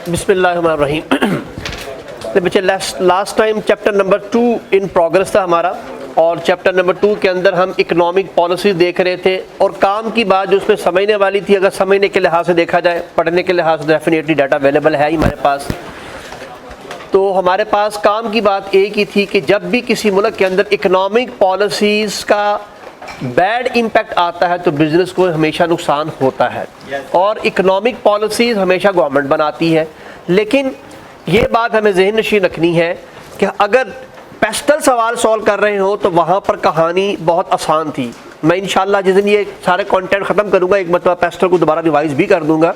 बिस्मिल्लाहिर्रहमानिर्रहीम। बच्चे last time chapter number 2 in progress था हमारा, और चैप्टर नंबर 2 के अंदर हम इकोनॉमिक पॉलिसी देख रहे थे, और काम की बात जो उसमें समझने वाली थी, अगर समझने के लिहाज से देखा जाए, पढ़ने के लिहाज से डेफिनेटली डाटा अवेलेबल है ही हमारे पास। तो हमारे पास काम की बात एक ही थी कि जब भी किसी मुल्क के अंदर इकोनॉमिक पॉलिसीज़ का बैड इम्पैक्ट आता है तो बिज़नेस को हमेशा नुकसान होता है, और इकोनॉमिक पॉलिसीज़ हमेशा गवर्नमेंट बनाती है। लेकिन ये बात हमें ज़हन नशीन रखनी है कि अगर पेस्टल सवाल सॉल्व कर रहे हो तो वहाँ पर कहानी बहुत आसान थी। मैं इंशाल्लाह जिस दिन ये सारे कंटेंट ख़त्म करूँगा एक मतलब पेस्टल को दोबारा रिवाइज़ भी कर दूँगा।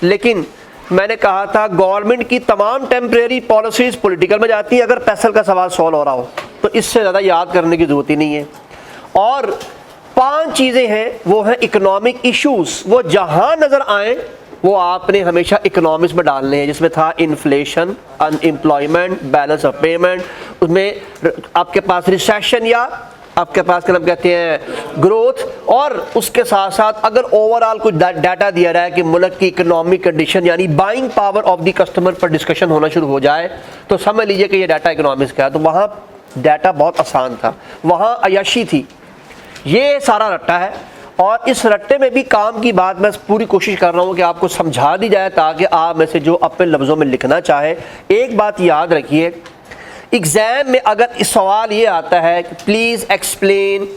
लेकिन मैंने कहा था गवर्नमेंट की तमाम टेम्परेरी पॉलिसीज़ पॉलिटिकल में जाती है अगर पेस्टल का सवाल सॉल्व हो रहा हो, तो इससे ज़्यादा याद करने की ज़रूरत ही नहीं है। और 5 चीज़ें हैं, वो हैं इकोनॉमिक इश्यूज़, वो जहाँ नज़र आएँ वो आपने हमेशा इकोनॉमिक्स में डालने हैं, जिसमें था inflation, unemployment, balance of payment, उसमें आपके पास रिसेशन या आपके पास क्या कहते हैं ग्रोथ, और उसके साथ साथ अगर ओवरऑल कुछ डाटा दिया रहा है कि मुल्क की इकोनॉमिक कंडीशन यानी buying power of the customer पर डिस्कशन होना शुरू हो जाए तो समझ लीजिए कि ये डाटा इकोनॉमिक्स का है। तो वहाँ डाटा बहुत आसान था, वहाँ अय्याशी थी, ये सारा रट्टा है। और इस रट्टे में भी काम की बात मैं पूरी कोशिश कर रहा हूँ कि आपको समझा दी जाए ताकि आप में से जो अपने लफ्ज़ों में लिखना चाहे, एक बात याद रखिए, एग्ज़ाम में अगर इस सवाल ये आता है कि please explain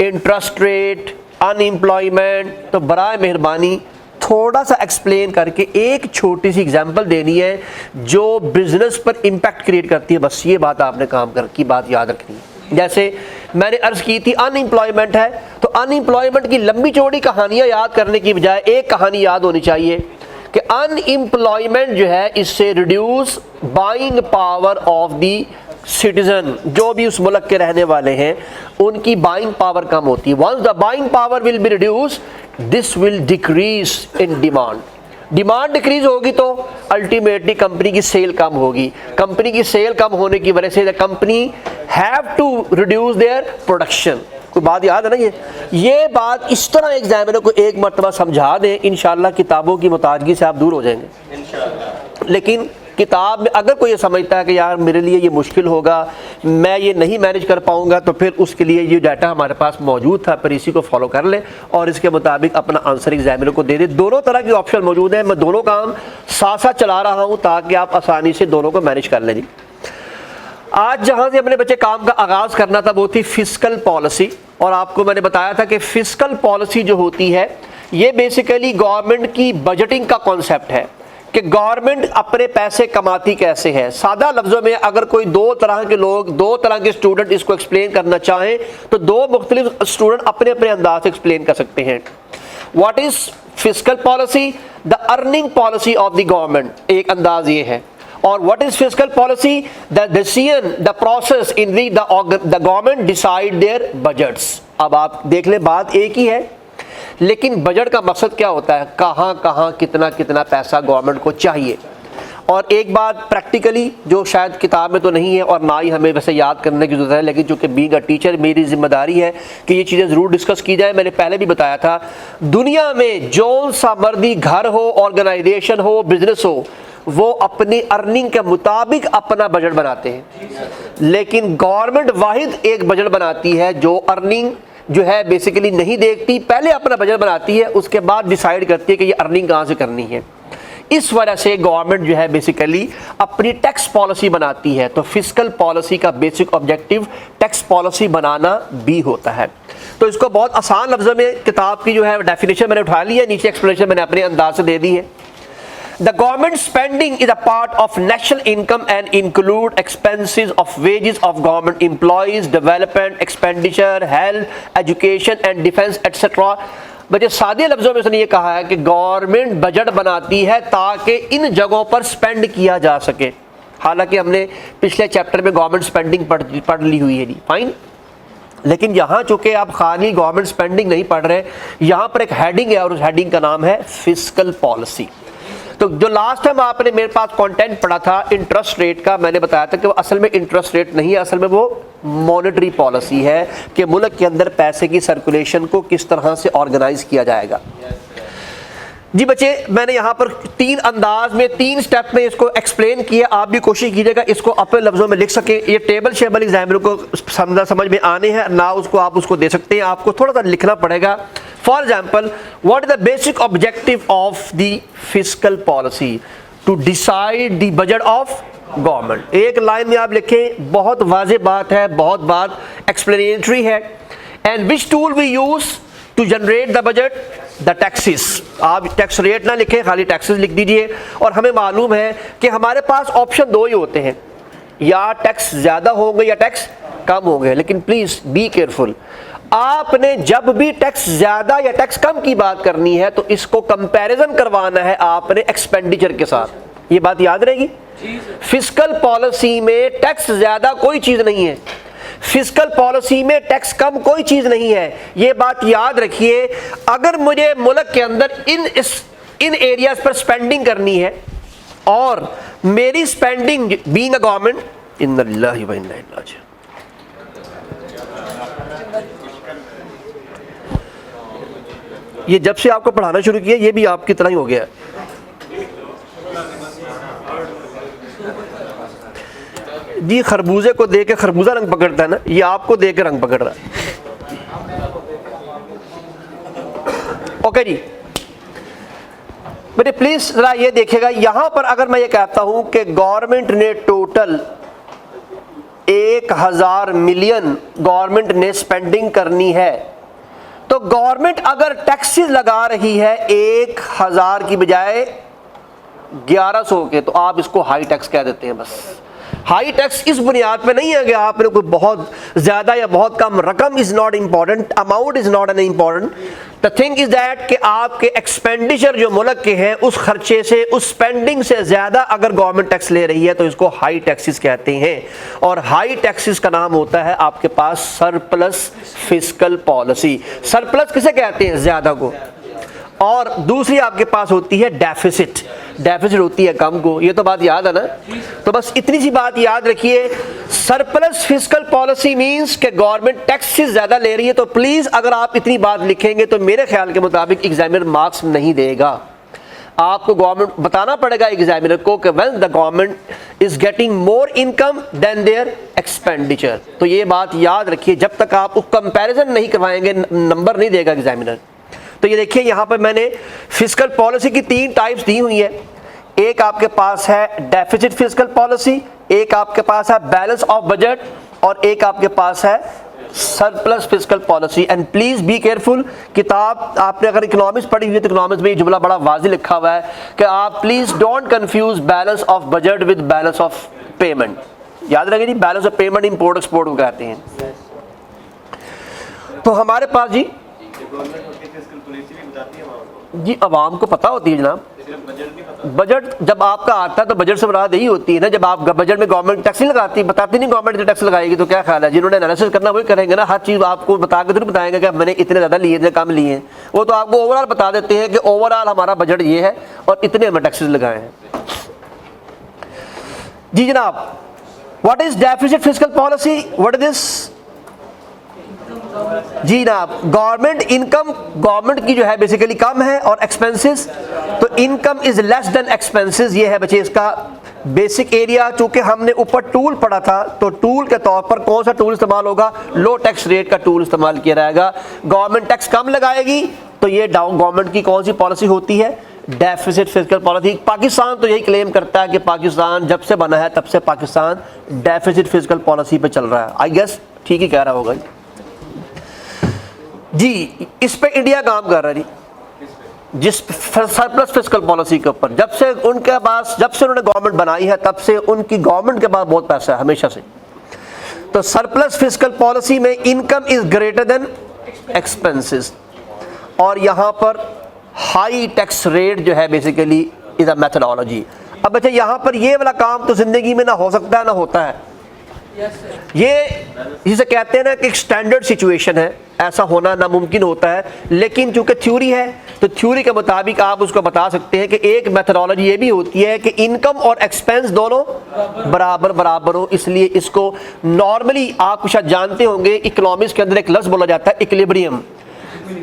interest rate, unemployment, तो बराए मेहरबानी थोड़ा सा एक्सप्लेन करके एक छोटी सी एग्जांपल देनी है जो बिज़नेस पर इम्पैक्ट क्रिएट करती है। बस ये बात आपने काम कर की बात याद रखनी है। जैसे मैंने अर्ज़ की थी अनएम्प्लॉयमेंट है, तो अनएम्प्लॉयमेंट की लंबी चौड़ी कहानियाँ याद करने की बजाय एक कहानी याद होनी चाहिए कि अनएम्प्लॉयमेंट जो है इससे reduce buying power of the citizen, जो भी उस मुल्क के रहने वाले हैं उनकी बाइंग पावर कम होती है। Once the buying power will be reduce this will decrease in demand, demand decrease होगी तो अल्टीमेटली कंपनी की सेल कम होगी, कंपनी की सेल कम होने की वजह से the company have to reduce their production. कोई बात याद है ना, ये बात इस तरह एग्जामिनर को एक मरतबा समझा दें, इंशाल्लाह किताबों की मुतादगी से आप दूर हो जाएंगे इंशाल्लाह। लेकिन किताब में अगर कोई ये समझता है कि यार मेरे लिए ये मुश्किल होगा, मैं ये नहीं मैनेज कर पाऊंगा, तो फिर उसके लिए ये डाटा हमारे पास मौजूद था, पर इसी को फॉलो कर ले और इसके मुताबिक अपना आंसर एग्जामिनर को दे दे। दोनों तरह के ऑप्शन मौजूद हैं, मैं दोनों काम साथ साथ चला रहा हूँ ताकि आप आसानी से दोनों को मैनेज कर लें। जी, आज जहाँ से अपने बच्चे काम का आगाज़ करना था वो थी फिस्कल पॉलिसी, और आपको मैंने बताया था कि फिस्कल पॉलिसी जो होती है ये बेसिकली गवर्नमेंट की बजटिंग का कॉन्सेप्ट है कि गवर्नमेंट अपने पैसे कमाती कैसे है। सादा लफ्ज़ों में अगर कोई दो तरह के लोग, दो तरह के स्टूडेंट इसको एक्सप्लेन करना चाहें तो दो मुख्तलिफ स्टूडेंट अपने अपने अंदाज से एक्सप्लेन कर सकते हैं। What is fiscal policy? The earning policy of the government, एक अंदाज ये है। और what is fiscal policy? The decision, the process in which the government decide their budgets. अब आप देख लें बात एक ही है, लेकिन बजट का मकसद क्या होता है, कहाँ कहाँ कितना कितना पैसा गवर्नमेंट को चाहिए। और एक बात प्रैक्टिकली जो शायद किताब में तो नहीं है और ना ही हमें वैसे याद करने की जरूरत है, लेकिन चूँकि बीइंग अ टीचर मेरी जिम्मेदारी है कि ये चीज़ें ज़रूर डिस्कस की जाए। मैंने पहले भी बताया था, दुनिया में जो सा मर्दी घर हो, ऑर्गेनाइजेशन हो, बिजनेस हो, वो अपनी अर्निंग के मुताबिक अपना बजट बनाते हैं, लेकिन गवर्नमेंट वाहिद एक बजट बनाती है जो अर्निंग जो है बेसिकली नहीं देखती, पहले अपना बजट बनाती है, उसके बाद डिसाइड करती है कि ये अर्निंग कहाँ से करनी है। इस वजह से गवर्नमेंट जो है बेसिकली अपनी टैक्स पॉलिसी बनाती है। तो फिस्कल पॉलिसी का बेसिक ऑब्जेक्टिव टैक्स पॉलिसी बनाना भी होता है। तो इसको बहुत आसान लफ्ज़ों में किताब की जो है डेफिनेशन मैंने उठा ली है, नीचे एक्सप्लेनेशन मैंने अपने अंदाज से दे दी है। The government spending is a part of national income and include expenses of wages of government employees, development, expenditure, health, education and defense etc. बच्चे सादे लफ्ज़ों में उसने ये कहा है कि गवर्नमेंट बजट बनाती है ताकि इन जगहों पर स्पेंड किया जा सके। हालांकि हमने पिछले चैप्टर में गवर्नमेंट स्पेंडिंग पढ़ ली हुई है जी, फाइन। लेकिन यहाँ चूँकि आप खाली गवर्नमेंट स्पेंडिंग नहीं पढ़ रहे, यहाँ पर एक हेडिंग है और उस हेडिंग का नाम है फिस्कल पॉलिसी। तो जो लास्ट टाइम आपने मेरे पास कंटेंट पढ़ा था इंटरेस्ट रेट का, मैंने बताया था कि वो असल में इंटरेस्ट रेट नहीं है, असल में वो मॉनेटरी पॉलिसी है कि मुल्क के अंदर पैसे की सर्कुलेशन को किस तरह से ऑर्गेनाइज किया जाएगा। जी बच्चे, मैंने यहाँ पर 3 अंदाज में 3 स्टेप में इसको एक्सप्लेन किया। आप भी कोशिश कीजिएगा इसको अपने लफ्ज़ों में लिख सके। ये टेबल शेबल एग्जामिनर को समझ में आने हैं ना, उसको आप उसको दे सकते हैं, आपको थोड़ा सा लिखना पड़ेगा। For example, what is the basic objective of the fiscal policy? To decide the budget of government. एक लाइन में आप लिखें, बहुत वाज़ेह बात है, बहुत बात एक्सप्लेनेटरी है। And which tool we use to generate the budget? The taxes. आप टैक्स रेट ना लिखें, खाली टैक्सेस लिख दीजिए। और हमें मालूम है कि हमारे पास ऑप्शन 2 ही होते हैं, या टैक्स ज़्यादा होंगे या टैक्स कम होंगे। लेकिन प्लीज़ बी केयरफुल, आपने जब भी टैक्स ज़्यादा या टैक्स कम की बात करनी है तो इसको कंपैरिजन करवाना है आपने एक्सपेंडिचर के साथ। ये बात याद रहेगी। फिस्कल पॉलिसी में टैक्स ज़्यादा कोई चीज़ नहीं है, फिस्कल पॉलिसी में टैक्स कम कोई चीज नहीं है। ये बात याद रखिए। अगर मुझे मुल्क के अंदर इन एरियाज पर स्पेंडिंग करनी है और मेरी स्पेंडिंग बीइंग अ गवर्नमेंट, इन्ना लिल्लाहि व इन्ना इलैहि राजिऊन, ये जब से आपको पढ़ाना शुरू किया ये भी आपकी तरह ही हो गया है। जी खरबूजे को देख के खरबूजा रंग पकड़ता है ना, ये आपको देख के रंग पकड़ रहा है। ओके जी बेटे, प्लीज जरा ये देखिएगा। यहां पर अगर मैं ये कहता हूं कि गवर्नमेंट ने टोटल 1000 मिलियन गवर्नमेंट ने स्पेंडिंग करनी है, तो गवर्नमेंट अगर टैक्सेस लगा रही है 1000 की बजाय 1100 के, तो आप इसको हाई टैक्स कह देते हैं। बस हाई टैक्स इस बुनियाद पे नहीं है कि आपने कोई बहुत ज्यादा या बहुत कम, रकम is not important, amount is not an important. The thing is that कि आपके एक्सपेंडिचर जो मुल्क के हैं उस खर्चे से, उस स्पेंडिंग से ज्यादा अगर गवर्नमेंट टैक्स ले रही है तो इसको हाई टैक्सेस कहते हैं। और हाई टैक्सेस का नाम होता है आपके पास सरप्लस फिस्कल पॉलिसी। सरप्लस किसे कहते हैं? ज्यादा को। और दूसरी आपके पास होती है डेफिसिट। डेफिसिट होती है कम को। ये तो बात याद है ना। तो बस इतनी सी बात याद रखिए, सरप्लस फिस्कल पॉलिसी मींस कि गवर्नमेंट टैक्सेस ज्यादा ले रही है। तो प्लीज अगर आप इतनी बात लिखेंगे तो मेरे ख्याल के मुताबिक एग्जामिनर मार्क्स नहीं देगा। आपको गवर्नमेंट बताना पड़ेगा एग्जामिनर को कि when the government is getting more income than their expenditure. तो ये बात याद रखिए, जब तक आप कंपैरिजन नहीं करवाएंगे नंबर नहीं देगा एग्जामिनर। तो ये देखिए यहाँ पर मैंने फिस्कल पॉलिसी की 3 टाइप्स दी हुई है। एक आपके पास है डेफिसिट फिस्कल पॉलिसी, एक आपके पास है बैलेंस ऑफ बजट, और एक आपके पास है surplus fiscal policy. And please be careful, किताब आपने अगर इकोनॉमिक्स पढ़ी हुई है तो इकोनॉमिक्स में ये जुमला बड़ा वाज़ेह लिखा हुआ है कि आप please don't confuse balance of budget with balance of payment. याद रखें जी, balance of payment import export को कहते हैं। तो हमारे पास जी अवाम को पता होती है जनाब, बजट जब आपका आता है तो बजट से मुराद यही होती है ना। जब आप बजट में गवर्नमेंट टैक्स नहीं लगाती, बताती नहीं गवर्नमेंट टैक्स लगाएगी, तो क्या ख्याल है? जिन्होंने एनालिसिस करना वही करेंगे ना। हर चीज़ आपको बता के थोड़ी बताएंगे कि मैंने इतने ज़्यादा लिए थे कम लिए हैं। वो तो आपको ओवरऑल बता देते हैं कि ओवरऑल हमारा बजट ये है और इतने हमें टैक्सेस लगाए हैं। जी जनाब, what is deficit fiscal policy? What is this? जी जनाब, गवर्नमेंट इनकम, गवर्नमेंट की जो है बेसिकली कम है और एक्सपेंसेस, तो income is less than expenses. ये है बच्चे इसका बेसिक एरिया। चूंकि हमने ऊपर टूल पढ़ा था तो टूल के तौर पर कौन सा टूल इस्तेमाल होगा? लो टैक्स रेट का टूल इस्तेमाल किया जाएगा। गवर्नमेंट टैक्स कम लगाएगी तो ये डाउन गवर्नमेंट की कौन सी पॉलिसी होती है? Deficit fiscal policy. पाकिस्तान तो यही क्लेम करता है कि पाकिस्तान जब से बना है तब से पाकिस्तान डेफिसिट फिस्कल पॉलिसी पे चल रहा है। आई गेस ठीक ही कह रहा होगा जी। इस पे इंडिया काम कर रहा है जी, जिस सरप्लस फिस्कल पॉलिसी के ऊपर। जब से उनके पास, जब से उन्होंने गवर्नमेंट बनाई है तब से उनकी गवर्नमेंट के पास बहुत पैसा है हमेशा से। तो सरप्लस फिस्कल पॉलिसी में income is greater than expenses, और यहां पर हाई टैक्स रेट जो है बेसिकली इज अ मेथोडोलॉजी। अब अच्छा, यहां पर ये वाला काम तो जिंदगी में ना हो सकता है ना होता है। ये जिसे कहते हैं ना कि एक स्टैंडर्ड सिचुएशन है, ऐसा होना नामुमकिन होता है। लेकिन चूंकि थ्योरी है तो थ्योरी के मुताबिक आप उसको बता सकते हैं कि एक मेथोडोलॉजी ये भी होती है कि इनकम और एक्सपेंस दोनों बराबर बराबर हो। इसलिए इसको नॉर्मली आप शायद जानते होंगे, इकोनॉमिक्स के अंदर एक लफ्ज़ बोला जाता है इक्विलिब्रियम।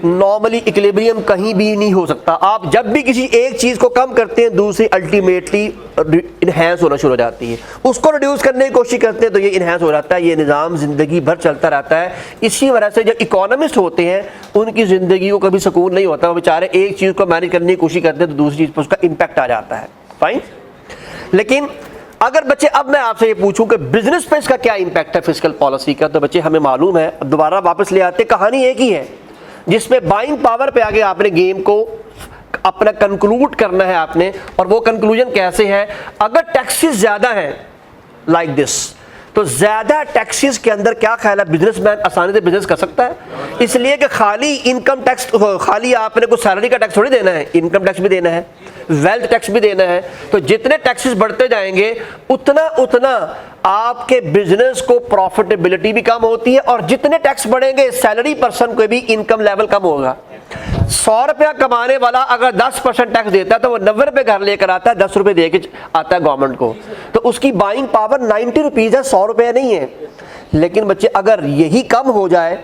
नॉर्मली इक्विलिब्रियम कहीं भी नहीं हो सकता। आप जब भी किसी एक चीज़ को कम करते हैं दूसरी अल्टीमेटली इन्हेंस होना शुरू हो जाती है, उसको रिड्यूस करने की कोशिश करते हैं तो ये इन्हेंस हो जाता है। ये निज़ाम ज़िंदगी भर चलता रहता है। इसी वजह से जो इकोनॉमिस्ट होते हैं उनकी ज़िंदगी को कभी सुकून नहीं होता। वो बेचारे एक चीज़ को मैनेज करने की कोशिश करते हैं तो दूसरी चीज़ पर उसका इम्पैक्ट आ जाता है। फाइन। लेकिन अगर बच्चे अब मैं आपसे ये पूछूं कि बिजनेस पे इसका क्या इंपैक्ट है फिस्कल पॉलिसी का, तो बच्चे हमें मालूम है। अब दोबारा वापस ले आते, कहानी एक ही है जिसमें बाइंग पावर पे आगे आपने गेम को अपना कंक्लूड करना है आपने। और वो कंक्लूजन कैसे है? अगर टैक्सेस ज्यादा हैं लाइक दिस, तो ज्यादा टैक्सेस के अंदर क्या ख्याल है बिजनेसमैन आसानी से बिजनेस कर सकता है? इसलिए कि खाली इनकम टैक्स, खाली आपने कुछ सैलरी का टैक्स थोड़ी देना है, इनकम टैक्स भी देना है, वेल्थ टैक्स भी देना है। तो जितने टैक्सेस बढ़ते जाएंगे उतना उतना आपके बिजनेस को प्रॉफिटेबिलिटी भी कम होती है, और जितने टैक्स बढ़ेंगे सैलरी पर्सन को भी इनकम लेवल कम होगा। 100 रुपया कमाने वाला अगर 10% टैक्स देता है तो वो 90 रुपये घर लेकर आता है, 10 रुपये दे के आता है गवर्नमेंट को। तो उसकी बाइंग पावर 90 रुपीज़ है, 100 रुपये नहीं है। लेकिन बच्चे अगर यही कम हो जाए,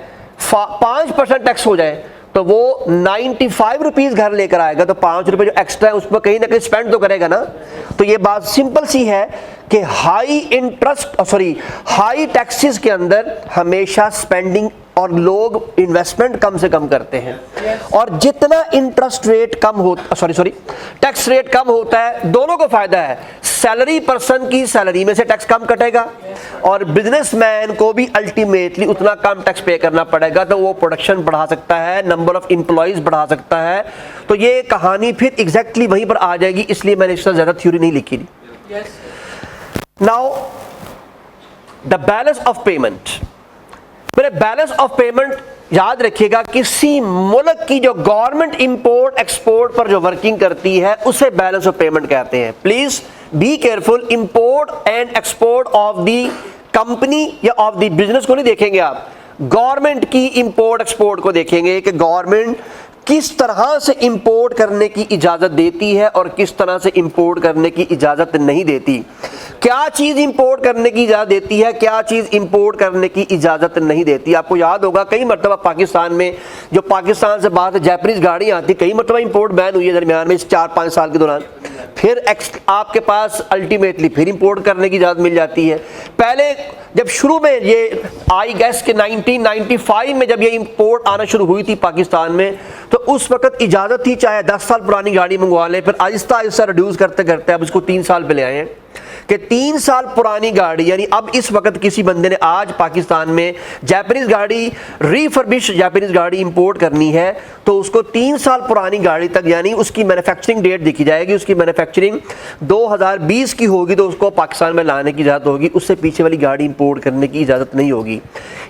5% टैक्स हो जाए, तो वो 95 रुपीज़ घर लेकर आएगा। तो 5 रुपये जो एक्स्ट्रा है उस पर कहीं ना कहीं स्पेंड तो करेगा ना। तो ये बात सिंपल सी है कि हाई टैक्सेस के अंदर हमेशा स्पेंडिंग और लोग इन्वेस्टमेंट कम से कम करते हैं। और जितना इंटरेस्ट रेट कम होता टैक्स रेट कम होता है, दोनों को फायदा है। सैलरी पर्सन की सैलरी में से टैक्स कम कटेगा और बिजनेसमैन को भी अल्टीमेटली उतना कम टैक्स पे करना पड़ेगा। तो वो प्रोडक्शन बढ़ा सकता है, नंबर ऑफ एम्प्लॉइज बढ़ा सकता है। तो ये कहानी फिर एग्जैक्टली वहीं पर आ जाएगी, इसलिए मैंने इससे ज्यादा थ्योरी नहीं लिखी थी। Now the balance of payment. मेरे बैलेंस ऑफ पेमेंट याद रखिएगा, किसी मुल्क की जो गवर्नमेंट इंपोर्ट एक्सपोर्ट पर जो वर्किंग करती है उसे बैलेंस ऑफ पेमेंट कहते हैं। Please be careful, import and export of the company या ऑफ दी बिजनेस को नहीं देखेंगे आप, गवर्नमेंट की इंपोर्ट एक्सपोर्ट को देखेंगे कि गवर्नमेंट किस तरह से इंपोर्ट करने की इजाजत देती है और किस तरह से इंपोर्ट करने की इजाजत नहीं देती। क्या चीज इंपोर्ट करने की इजाजत देती है, क्या चीज इंपोर्ट करने की इजाजत नहीं देती। आपको याद होगा कई मरतबा पाकिस्तान में जो पाकिस्तान से बाहर जापानीज गाड़ी आती, कई मरतबा इंपोर्ट बैन हुई है दरमियान में इस 4-5 साल के दौरान। फिर आपके पास अल्टीमेटली फिर इंपोर्ट करने की इजाजत मिल जाती है। पहले जब शुरू में ये आई गेस के 1995 में जब ये इंपोर्ट आना शुरू हुई थी पाकिस्तान में, तो उस वक्त इजाजत थी चाहे 10 साल पुरानी गाड़ी मंगवा लें। फिर आहिस्ता आहिस्ता रिड्यूस करते करते अब इसको 3 साल पे ले आए हैं कि 3 साल पुरानी गाड़ी, यानी अब इस वक्त किसी बंदे ने आज पाकिस्तान में जापानीज गाड़ी, रीफर्बिश जापानीज गाड़ी इंपोर्ट करनी है तो उसको 3 साल पुरानी गाड़ी तक, यानी उसकी मैन्युफैक्चरिंग डेट देखी जाएगी, उसकी मैन्युफैक्चरिंग 2020 की होगी तो उसको पाकिस्तान में लाने की इजाज़त होगी, उससे पीछे वाली गाड़ी इंपोर्ट करने की इजाज़त नहीं होगी।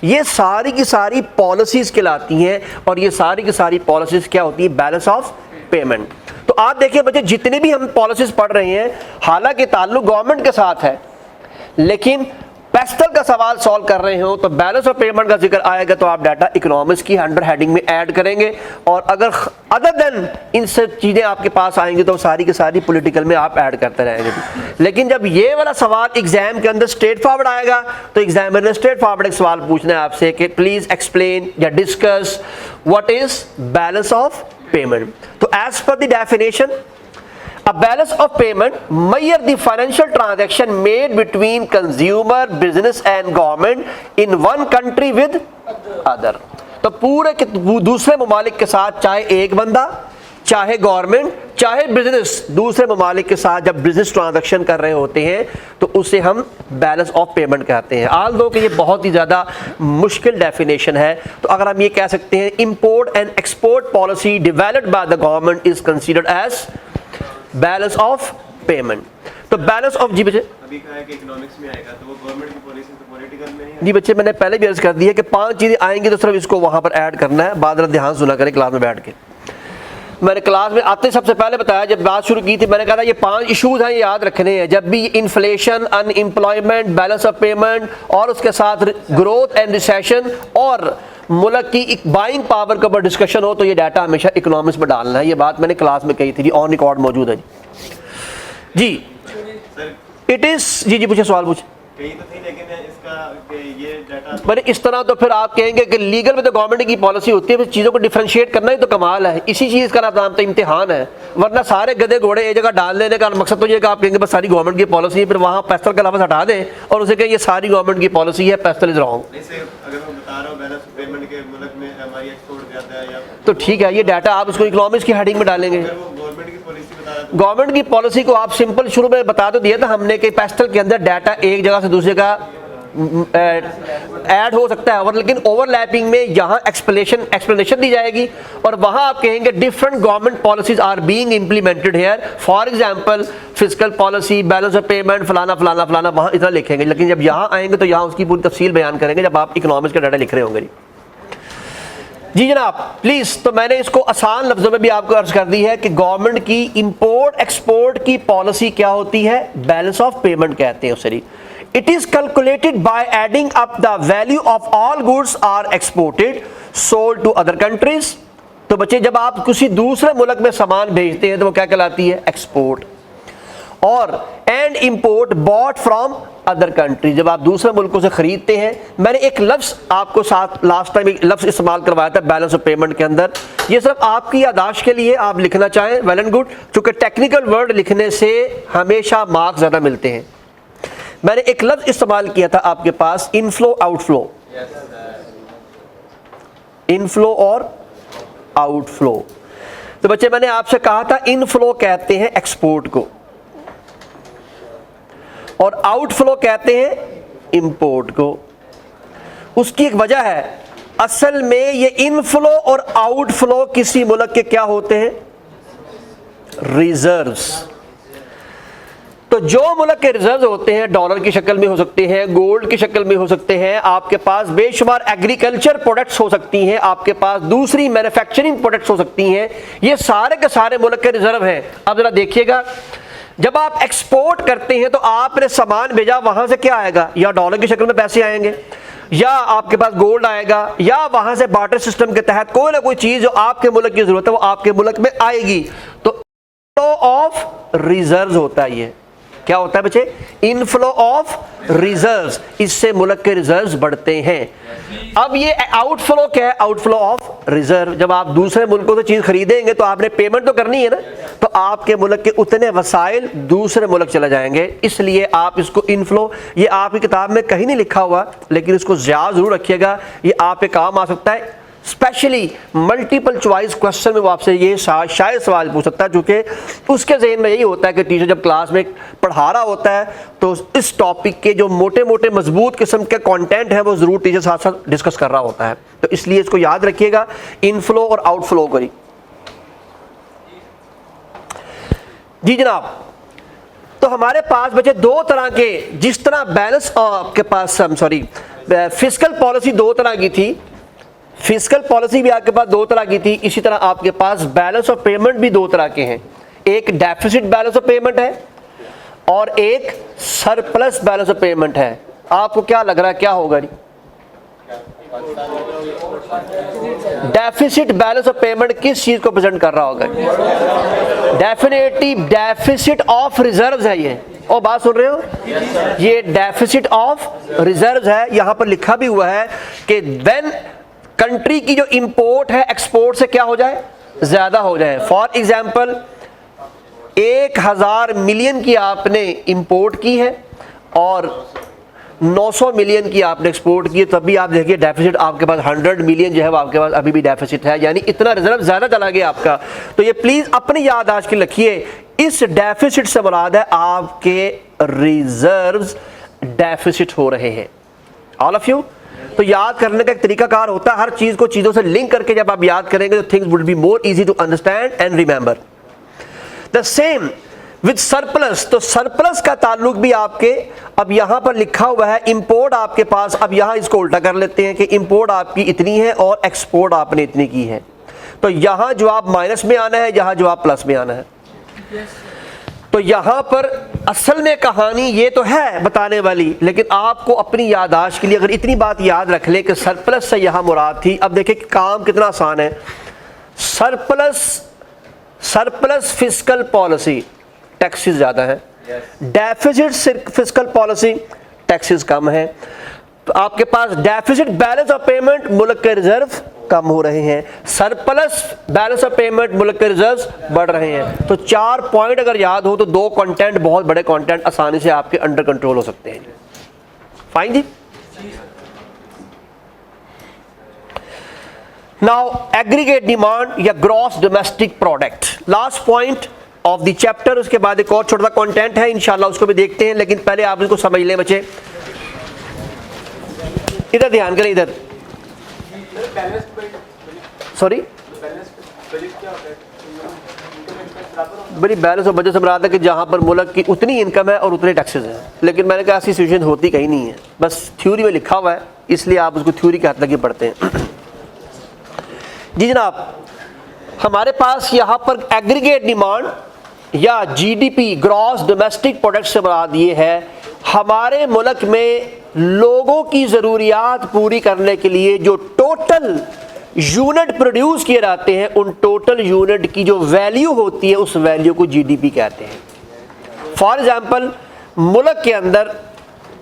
ये सारी की सारी पॉलिसीज़ कहलाती हैं और ये सारी की सारी पॉलिसीज़ क्या होती है? Balance of payment. तो आप देखिए बच्चे, जितने भी हम पॉलिसीज पढ़ रहे हैं हालांकि ताल्लुक गवर्नमेंट के साथ है, लेकिन पेस्टल का सवाल सॉल्व कर रहे हो तो बैलेंस ऑफ पेमेंट का जिक्र आएगा तो आप डाटा इकोनॉमिक्स की अंडर हेडिंग में ऐड करेंगे। और अगर अदर देन इनसे चीजें आपके पास आएंगी तो सारी की सारी पॉलिटिकल में आप ऐड करते रहेंगे। लेकिन जब ये वाला सवाल एग्जाम के अंदर स्ट्रेट फॉरवर्ड आएगा तो एग्जामिनर ने स्ट्रेट फॉरवर्ड एक सवाल पूछना है आपसे कि प्लीज एक्सप्लेन या discuss what is balance of payment. So as per the definition, a balance of payment measure the financial transaction made between consumer, business and government in one country with other. तो पूरे के दूसरे ममालिक के साथ, चाहे एक बंदा, चाहे गवर्नमेंट, चाहे बिजनेस, दूसरे ममालिक के साथ जब बिजनेस ट्रांजैक्शन कर रहे होते हैं तो उसे हम बैलेंस ऑफ पेमेंट कहते हैं। आल दो कि ये बहुत ही ज़्यादा मुश्किल डेफिनेशन है, तो अगर हम ये कह सकते हैं import and export policy developed by the government is considered as balance of payment. तो बैलेंस ऑफ, जी बच्चे अभी कहा है कि इकोनॉमिक्स में आएगा तो वो गवर्नमेंट की पॉलिसी तो पॉलिटिकल में नहीं है। जी बच्चे मैंने पहले भी अर्ज कर दिया कि 5 चीज़ें आएंगी तो सिर्फ इसको वहाँ पर ऐड करना है। बाद में ध्यान सुना करें क्लास में बैठ के। मैंने क्लास में आते सबसे पहले बताया, जब बात शुरू की थी मैंने कहा था ये 5 इश्यूज हैं, ये याद रखने हैं। जब भी inflation, unemployment, balance of payment और उसके साथ ग्रोथ एंड रिसेशन और मुल्क की एक बाइंग पावर के ऊपर डिस्कशन हो तो ये डाटा हमेशा इकोनॉमिक्स में डालना है। ये बात मैंने क्लास में कही थी जी, ऑन रिकॉर्ड मौजूद है जी। इट इज जी पूछे, सवाल पूछे। कहीं तो थी, लेकिन इसका ये डाटा मैंने इस तरह तो फिर आप कहेंगे कि लीगल में तो गवर्नमेंट की पॉलिसी होती है, फिर चीज़ों को डिफरेंशिएट करना ही तो कमाल है। इसी चीज़ का नाम तो इम्तिहान है, वरना सारे गधे घोड़े एक जगह डाल देने का मकसद तो ये कि आप कहेंगे बस सारी गवर्नमेंट की पॉलिसी है, फिर वहाँ पेस्टल का लफ्ज़ हटा दें और उसे कहें ये सारी गवर्नमेंट की पॉलिसी है, पेस्टल इज रॉन्ग। अगर मैं बता रहा हूँ बैलेंस पेमेंट के मुल्क में हमारी एक्सपोर्ट ज़्यादा है या तो ठीक है, ये डाटा आप उसको इकोनॉमिक्स की हेडिंग में डालेंगे। अगर वो गवर्नमेंट की पॉलिसी बता रहा गवर्नमेंट की पॉलिसी को आप सिंपल शुरू में बता तो दिया था हमने कि पेस्टल के अंदर डाटा एक जगह से दूसरे का ऐड हो सकता है, और लेकिन ओवरलैपिंग में यहाँ एक्सप्लेनेशन दी जाएगी और वहाँ आप कहेंगे different government policies are being implemented here, for example physical policy, balance of payment, फलाना फलाना फलाना, वहाँ इतना लिखेंगे। लेकिन जब यहाँ आएंगे तो यहाँ उसकी पूरी तफसील बयान करेंगे जब आप इकोनॉमिक्स का डाटा लिख रहे होंगे। जी जनाब प्लीज़, तो मैंने इसको आसान लफ्ज़ों में भी आपको अर्ज कर दी है कि गवर्नमेंट की इंपोर्ट एक्सपोर्ट की पॉलिसी क्या होती है, बैलेंस ऑफ पेमेंट कहते हैं उसे। It is calculated by adding up the value of all goods are exported sold to other countries. तो बच्चे जब आप किसी दूसरे मुल्क में सामान भेजते हैं तो वो क्या कहलाती है, एक्सपोर्ट। और and import bought from other country, जब आप दूसरे मुल्कों से खरीदते हैं। मैंने एक लफ्ज़ आपको साथ लास्ट टाइम एक लफ्ज़ इस्तेमाल करवाया था बैलेंस ऑफ पेमेंट के अंदर, ये सिर्फ आपकी यादाश्त के लिए, आप लिखना चाहें वेल एंड गुड, क्योंकि टेक्निकल वर्ड लिखने से हमेशा मार्क्स ज़्यादा मिलते हैं। मैंने एक लफ्ज़ इस्तेमाल किया था आपके पास, इनफ्लो आउटफ्लो, इनफ्लो और आउटफ्लो। तो बच्चे मैंने आपसे कहा था इनफ्लो कहते हैं एक्सपोर्ट को और आउटफ्लो कहते हैं इंपोर्ट को। उसकी एक वजह है, असल में ये इनफ्लो और आउटफ्लो किसी मुल्क के क्या होते हैं, रिजर्व्स। तो जो मुल्क के रिजर्व होते हैं डॉलर की शक्ल में हो सकते हैं, गोल्ड की शक्ल में हो सकते हैं, आपके पास बेशुमार एग्रीकल्चर प्रोडक्ट्स हो सकती हैं, आपके पास दूसरी मैन्युफैक्चरिंग प्रोडक्ट्स हो सकती हैं, ये सारे के सारे मुल्क के रिजर्व हैं। अब जरा देखिएगा, जब आप एक्सपोर्ट करते हैं तो आपने सामान भेजा, वहां से क्या आएगा, या डॉलर की शक्ल में पैसे आएंगे, या आपके पास गोल्ड आएगा, या वहां से बार्टर सिस्टम के तहत कोई ना कोई चीज जो आपके मुल्क की जरूरत है वो आपके मुल्क में आएगी। तो इनफ्लो ऑफ रिजर्व्स होता है, ये क्या होता है बच्चे, इनफ्लो ऑफ रिजर्व्स, इससे मुल्क के रिजर्व्स बढ़ते हैं। अब ये आउटफ्लो क्या है, आउटफ्लो ऑफ रिजर्व। जब आप दूसरे मुल्कों से चीज खरीदेंगे तो आपने पेमेंट तो करनी है ना, तो आपके मुल्क के उतने वसाइल दूसरे मुल्क चले जाएंगे, इसलिए आप इसको इनफ्लो, ये आपकी किताब में कहीं नहीं लिखा हुआ लेकिन इसको याद जरूर रखिएगा, ये आप पे काम आ सकता है। स्पेशली मल्टीपल चॉइस क्वेश्चन में वो आपसे ये शायद सवाल पूछ सकता है, क्योंकि उसके जहन में यही होता है कि टीचर जब क्लास में पढ़ा रहा होता है तो इस टॉपिक के जो मोटे मोटे मजबूत किस्म के कंटेंट है वो ज़रूर टीचर साथ साथ डिस्कस कर रहा होता है। तो इसलिए इसको याद रखिएगा, इनफ्लो और आउटफ्लो करी। जी जनाब, तो हमारे पास बच्चे दो तरह के, जिस तरह बैलेंस आपके पास फिस्कल पॉलिसी दो तरह की थी, फिस्कल पॉलिसी भी आपके पास दो तरह की थी, इसी तरह आपके पास बैलेंस ऑफ पेमेंट भी दो तरह के हैं। एक डेफिसिट बैलेंस ऑफ पेमेंट है और एक सरप्लस बैलेंस ऑफ पेमेंट है। आपको क्या लग रहा है क्या होगा? डेफिसिट बैलेंस ऑफ पेमेंट किस चीज को प्रेजेंट कर रहा होगा? डेफिनेटली डेफिसिट ऑफ रिजर्व्स है ये। और बात सुन रहे हो, ये डेफिसिट ऑफ रिजर्व्स है। यहां पर लिखा भी हुआ है कि व्हेन कंट्री की जो इंपोर्ट है एक्सपोर्ट से क्या हो जाए, ज्यादा हो जाए। फॉर एग्जाम्पल 1000 मिलियन की आपने इंपोर्ट की है और 900 मिलियन की आपने एक्सपोर्ट की है, तब भी आप देखिए डेफिसिट आपके पास 100 मिलियन जो है वो आपके पास अभी भी डेफिसिट है, यानी इतना रिजर्व ज्यादा चला गया आपका। तो ये प्लीज अपनी याददाश्त के रखिए, इस डेफिसिट से मुराद है आपके रिजर्व्स डेफिसिट हो रहे हैं। ऑल ऑफ यू, तो याद करने का एक तरीकाकार होता है, हर चीज को चीजों से लिंक करके जब आप याद करेंगे तो things would be more easy to understand and remember. The same with surplus, तो सरप्लस का ताल्लुक भी आपके, अब यहां पर लिखा हुआ है इंपोर्ट आपके पास, अब यहां इसको उल्टा कर लेते हैं कि इंपोर्ट आपकी इतनी है और एक्सपोर्ट आपने इतनी की है, तो यहां जवाब माइनस में आना है, यहां जवाब प्लस में आना है। तो यहां पर असल में कहानी ये तो है बताने वाली, लेकिन आपको अपनी याददाश्त के लिए अगर इतनी बात याद रख ले कि सरप्लस से यहां मुराद थी। अब देखिए काम कितना आसान है। सरप्लस फिस्कल पॉलिसी, टैक्सेस ज्यादा है। डेफिसिट फिस्कल पॉलिसी, टैक्सेस कम हैं, तो आपके पास डेफिसिट बैलेंस ऑफ पेमेंट, मुल्क के रिजर्व कम हो रहे हैं, सरप्लस बैलेंस ऑफ पेमेंट, मुल्क के रिजर्व्स बढ़ रहे हैं। तो 4 पॉइंट अगर याद हो तो 2 कंटेंट, बहुत बड़े कंटेंट आसानी से आपके अंडर कंट्रोल हो सकते हैं। फाइन जी। नाउ एग्रीगेट डिमांड या gross domestic product, last point of the chapter. उसके बाद एक और छोटा सा कंटेंट है, इंशाल्लाह उसको भी देखते हैं, लेकिन पहले आप इसको समझ लें बच्चे। इधर ध्यान करें, इधर सॉरी बड़ी बैलेंस और बजट से रहा था कि जहां पर मुल्क की उतनी इनकम है और उतने टैक्सेस हैं, लेकिन मैंने कहा ऐसी सिचुएशन होती कहीं नहीं है, बस थ्योरी में लिखा हुआ है, इसलिए आप उसको थ्योरी के हद तक ही पढ़ते हैं। जी जनाब, हमारे पास यहाँ पर एग्रीगेट डिमांड या जीडीपी, ग्रॉस डोमेस्टिक प्रोडक्ट से मुराद ये है हमारे मुल्क में लोगों की ज़रूरियात पूरी करने के लिए जो टोटल यूनिट प्रोड्यूस किए जाते हैं, उन टोटल यूनिट की जो वैल्यू होती है उस वैल्यू को जीडीपी कहते हैं। फॉर एग्जांपल, मुल्क के अंदर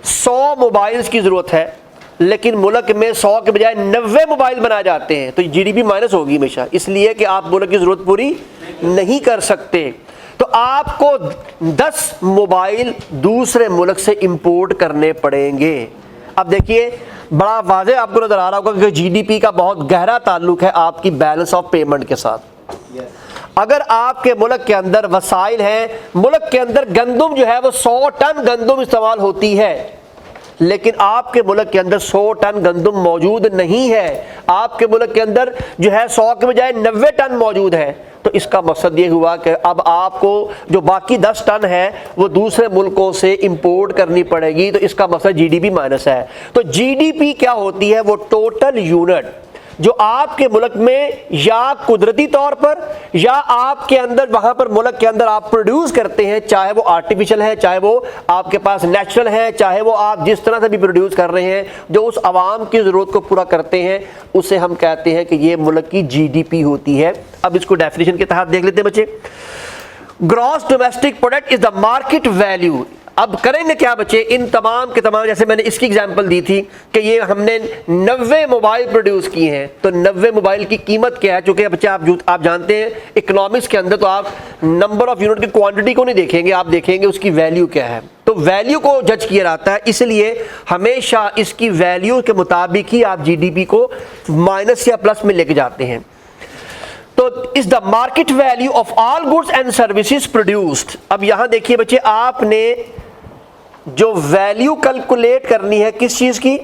100 मोबाइल्स की ज़रूरत है, लेकिन मुल्क में 100 के बजाय 90 मोबाइल बनाए जाते हैं, तो जीडीपी माइनस होगी हमेशा, इसलिए कि आप मुल्क की ज़रूरत पूरी नहीं कर सकते। तो आपको 10 मोबाइल दूसरे मुल्क से इंपोर्ट करने पड़ेंगे। अब देखिए, बड़ा वाज़े आपको नजर आ रहा होगा कि जीडीपी का बहुत गहरा ताल्लुक है आपकी बैलेंस ऑफ पेमेंट के साथ। अगर आपके मुल्क के अंदर वसाइल हैं, मुल्क के अंदर गंदम जो है वो 100 टन गंदम इस्तेमाल होती है, लेकिन आपके मुल्क के अंदर 100 टन गंदम मौजूद नहीं है, आपके मुल्क के अंदर जो है 100 के बजाय 90 टन मौजूद है, तो इसका मकसद ये हुआ कि अब आपको जो बाकी 10 टन है वो दूसरे मुल्कों से इंपोर्ट करनी पड़ेगी, तो इसका मकसद जीडीपी माइनस है। तो जीडीपी क्या होती है? वो टोटल यूनिट जो आपके मुल्क में या कुदरती तौर पर या आपके अंदर वहां पर मुल्क के अंदर आप प्रोड्यूस करते हैं, चाहे वो आर्टिफिशियल है, चाहे वो आपके पास नेचुरल है, चाहे वो आप जिस तरह से भी प्रोड्यूस कर रहे हैं, जो उस आवाम की ज़रूरत को पूरा करते हैं, उसे हम कहते हैं कि ये मुल्क की जीडीपी होती है। अब इसको डेफिनेशन के तहत देख लेते हैं बच्चे। Gross domestic product is the market value. अब करेंगे क्या बच्चे, इन तमाम के तमाम, जैसे मैंने इसकी एग्जांपल दी थी कि ये हमने 90 मोबाइल प्रोड्यूस किए हैं, तो 90 मोबाइल की कीमत क्या है? चूंकि बच्चे आप जानते हैं इकोनॉमिक्स के अंदर तो आप नंबर ऑफ यूनिट की क्वांटिटी को नहीं देखेंगे, आप देखेंगे उसकी वैल्यू क्या है। तो वैल्यू को जज किया जाता है, इसलिए हमेशा इसकी वैल्यू के मुताबिक ही आप जीडीपी को माइनस या प्लस में लेके जाते हैं। तो is the market value of all goods and services produced. अब यहां देखिए बच्चे, आपने जो वैल्यू कैलकुलेट करनी है किस चीज की,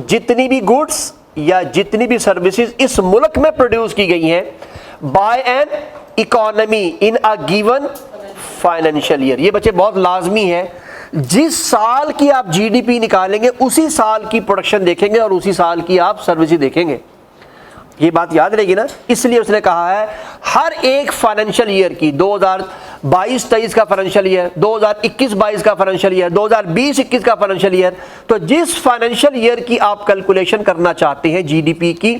जितनी भी गुड्स या जितनी भी सर्विसेज इस मुल्क में प्रोड्यूस की गई हैं by an economy in a given financial year. ये बच्चे बहुत लाजमी है, जिस साल की आप जीडीपी निकालेंगे उसी साल की प्रोडक्शन देखेंगे और उसी साल की आप सर्विसेज देखेंगे। ये बात याद रहेगी ना, इसलिए उसने कहा है हर एक फाइनेंशियल ईयर की, 2022-23 का फाइनेंशियल ईयर, 2021-22 का फाइनेंशियल ईयर, 2020-21 का फाइनेंशियल ईयर, तो जिस फाइनेंशियल ईयर की आप कैलकुलेशन करना चाहते हैं जीडीपी की,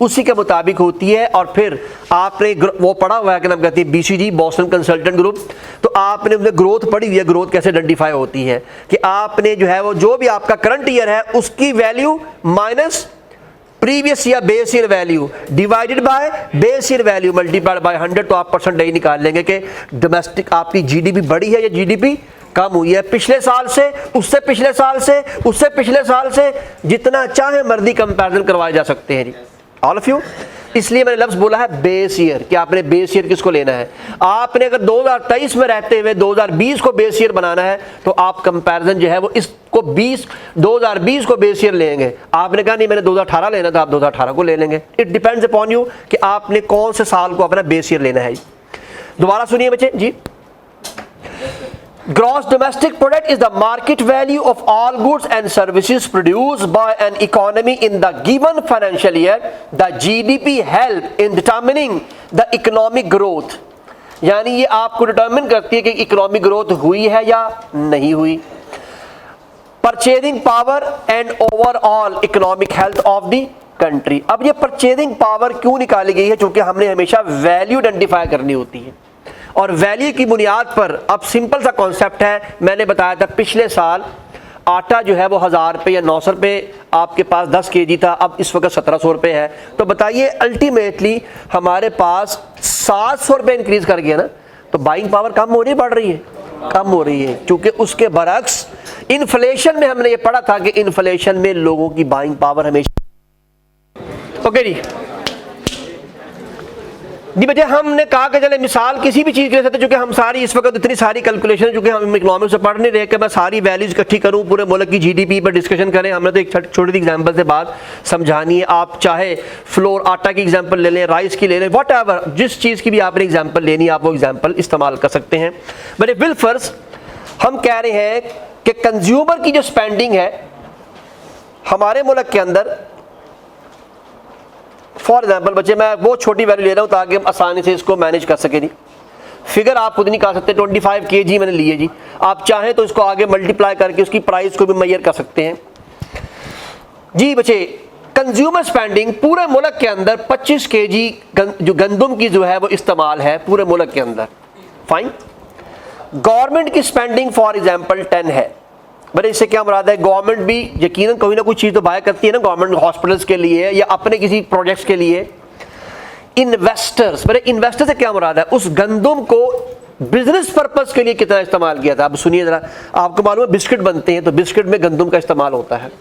उसी के मुताबिक होती है। और फिर आपने वो पढ़ा हुआ है कि नाम कहती है BCG, बोस्टन कंसल्टेंट ग्रुप, तो आपने उसमें ग्रोथ पढ़ी हुई है, ग्रोथ कैसे आइडेंटिफाई होती है कि आपने जो है वो जो भी आपका करंट ईयर है उसकी value minus previous year base year value divided by base year value multiplied by 100, तो आप परसेंट यही निकाल लेंगे कि डोमेस्टिक आपकी जीडीपी बढ़ी है या जीडीपी कम हुई है पिछले साल से, उससे पिछले साल से, उससे पिछले साल से, जितना चाहे मर्जी कंपैरिजन करवाए जा सकते हैं जी, ऑल ऑफ यू। इसलिए मैंने लफ्ज बोला है बेस ईयर कि आपने बेस ईयर किसको लेना है। आपने अगर 2023 में रहते हुए 2020 को बेस ईयर बनाना है, तो आप कंपैरिजन जो है वो इसको 2020 को बेस ईयर लेंगे। आपने कहा नहीं मैंने 2018 लेना था, आप 2018 को ले लेंगे। इट डिपेंड्स अपॉन यू कि आपने कौन से साल को अपना बेस ईयर लेना है। दोबारा सुनिए बच्चे जी। Gross domestic product is the market value of all goods and services produced by an economy in the given financial year. The GDP help in determining the economic growth. यानी ये आपको determine करती है कि इकोनॉमिक ग्रोथ हुई है या नहीं हुई। Purchasing power and overall economic health of the country. अब ये परचेजिंग पावर क्यों निकाली गई है? क्योंकि हमने हमेशा वैल्यू आइडेंटिफाई करनी होती है, और वैल्यू की बुनियाद पर अब सिंपल सा कॉन्सेप्ट है, मैंने बताया था पिछले साल आटा जो है वो 1000 रुपये या 900 रुपये आपके पास 10 kg था, अब इस वक्त 1700 रुपये है, तो बताइए अल्टीमेटली हमारे पास 700 रुपये इंक्रीज कर गया ना, तो बाइंग पावर कम हो रही है बढ़ रही है? कम हो रही है, क्योंकि उसके बरक्स इन्फ्लेशन में हमने ये पढ़ा था कि इन्फ्लेशन में लोगों की बाइंग पावर हमेशा। ओके जी बच्चे, हमने कहा कि चले मिसाल किसी भी चीज़ के ले सकते, चूंकि हम सारी इस वक्त इतनी सारी कैलकुलेशन चूंकि हम इकोनॉमिक्स से पढ़ नहीं रहे कि मैं सारी वैल्यूज इकट्ठी करूं पूरे मुल्क की जीडीपी पर डिस्कशन करें। हमने तो एक छोटी सी एग्जांपल से बात समझानी है। आप चाहे फ्लोर आटा की एग्जांपल ले लें, राइस की ले लें, वट एवर, जिस चीज़ की भी आपने एग्जाम्पल लेनी है आप वो एग्जाम्पल इस्तेमाल कर सकते हैं। बट बिल फर्ज हम कह रहे हैं कि कंज्यूमर की जो स्पेंडिंग है हमारे मुल्क के अंदर, फॉर एग्जाम्पल बच्चे मैं बहुत छोटी वैल्यू ले रहा हूँ ताकि हम आसानी से इसको मैनेज कर सके। जी फिगर आप खुद नहीं कर सकते, 25 kg मैंने लिए जी, आप चाहें तो इसको आगे मल्टीप्लाई करके उसकी प्राइस को भी मेजर कर सकते हैं। जी बच्चे, कंज्यूमर स्पेंडिंग पूरे मुल्क के अंदर 25 kg जो गंदम की जो है वो इस्तेमाल है पूरे मुल्क के अंदर, फाइन। गवर्नमेंट की स्पेंडिंग फॉर एग्जाम्पल 10 है। बड़े इससे क्या मुराद है, गवर्नमेंट भी यकीनन कोई ना कोई चीज़ तो बाय करती है ना, गवर्नमेंट हॉस्पिटल्स के लिए या अपने किसी प्रोजेक्ट्स के लिए। इन्वेस्टर्स, बड़े इन्वेस्टर से क्या मुराद है, उस गंदम को बिजनेस पर्पस के लिए कितना इस्तेमाल किया था। अब सुनिए ज़रा, आपको मालूम है बिस्किट बनते हैं तो बिस्किट में गंदम का इस्तेमाल होता है।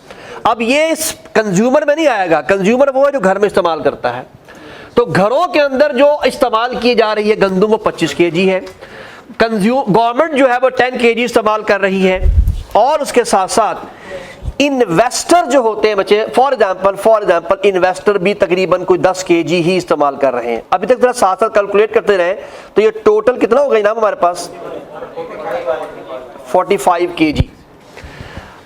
अब ये कंज्यूमर में नहीं आएगा, कंज्यूमर वो है जो घर में इस्तेमाल करता है। तो घरों के अंदर जो इस्तेमाल की जा रही है गंदम वो 25 kg है, गवर्नमेंट जो है वो 10 kg इस्तेमाल कर रही है। और उसके साथ साथ इन्वेस्टर जो होते हैं बच्चे, फॉर एग्जांपल इन्वेस्टर भी तकरीबन कोई 10 kg ही इस्तेमाल कर रहे हैं। अभी तक जरा साथ साथ कैलकुलेट करते रहे तो ये टोटल कितना हो गया जनाब हमारे पास, 45 kg।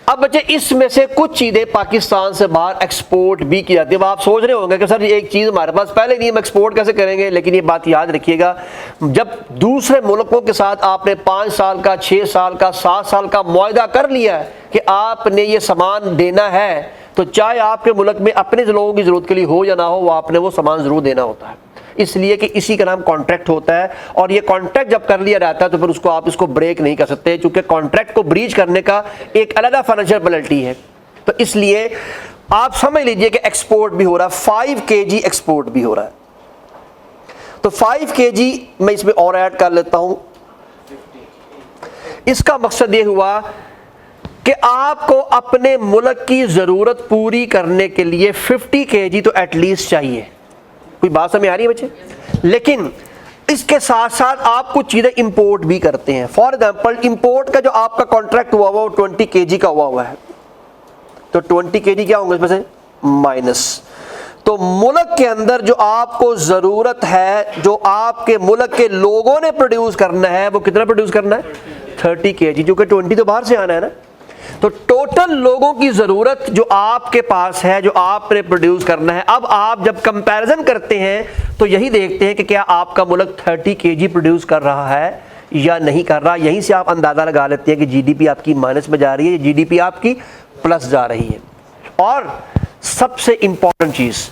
अब बच्चे इसमें से कुछ चीज़ें पाकिस्तान से बाहर एक्सपोर्ट भी की जाती है। अब आप सोच रहे होंगे कि सर एक चीज़ हमारे पास पहले नहीं, हम एक्सपोर्ट कैसे करेंगे, लेकिन ये बात याद रखिएगा, जब दूसरे मुल्कों के साथ आपने 5 साल का, 6 साल का, 7 साल का मुआहदा कर लिया है कि आपने ये सामान देना है, तो चाहे आपके मुल्क में अपने लोगों की ज़रूरत के लिए हो या ना हो, वो आपने वो सामान ज़रूर देना होता है, इसलिए कि इसी का नाम कॉन्ट्रैक्ट होता है। और ये कॉन्ट्रैक्ट जब कर लिया जाता है तो फिर उसको आप इसको ब्रेक नहीं कर सकते, क्योंकि कॉन्ट्रैक्ट को ब्रीच करने का एक अलग फाइनेंशियल पेनल्टी है। तो इसलिए आप समझ लीजिए कि एक्सपोर्ट भी हो रहा है, 5 kg एक्सपोर्ट भी हो रहा है। तो 5 kg मैं इसमें और ऐड कर लेता हूं। इसका मकसद ये हुआ कि आपको अपने मुल्क की ज़रूरत पूरी करने के लिए 50 kg तो एटलीस्ट चाहिए। कोई बात समझ आ रही है बच्चे? लेकिन इसके साथ साथ आप कुछ चीज़ें इंपोर्ट भी करते हैं। फॉर एग्जांपल इंपोर्ट का जो आपका कॉन्ट्रैक्ट हुआ वो 20 kg का हुआ है, तो 20 kg क्या होंगे इसमें से माइनस। तो मुल्क के अंदर जो आपको ज़रूरत है, जो आपके मुल्क के लोगों ने प्रोड्यूस करना है, वो कितना प्रोड्यूस करना है, 30 kg, जो कि 20 तो बाहर से आना है ना। तो टोटल लोगों की ज़रूरत जो आपके पास है, जो आपने प्रोड्यूस करना है, अब आप जब कंपैरिजन करते हैं तो यही देखते हैं कि क्या आपका मुल्क 30 kg प्रोड्यूस कर रहा है या नहीं कर रहा। यहीं से आप अंदाज़ा लगा लेते हैं कि जीडीपी आपकी माइनस में जा रही है, जीडीपी आपकी प्लस जा रही है। और सबसे इंपॉर्टेंट चीज़,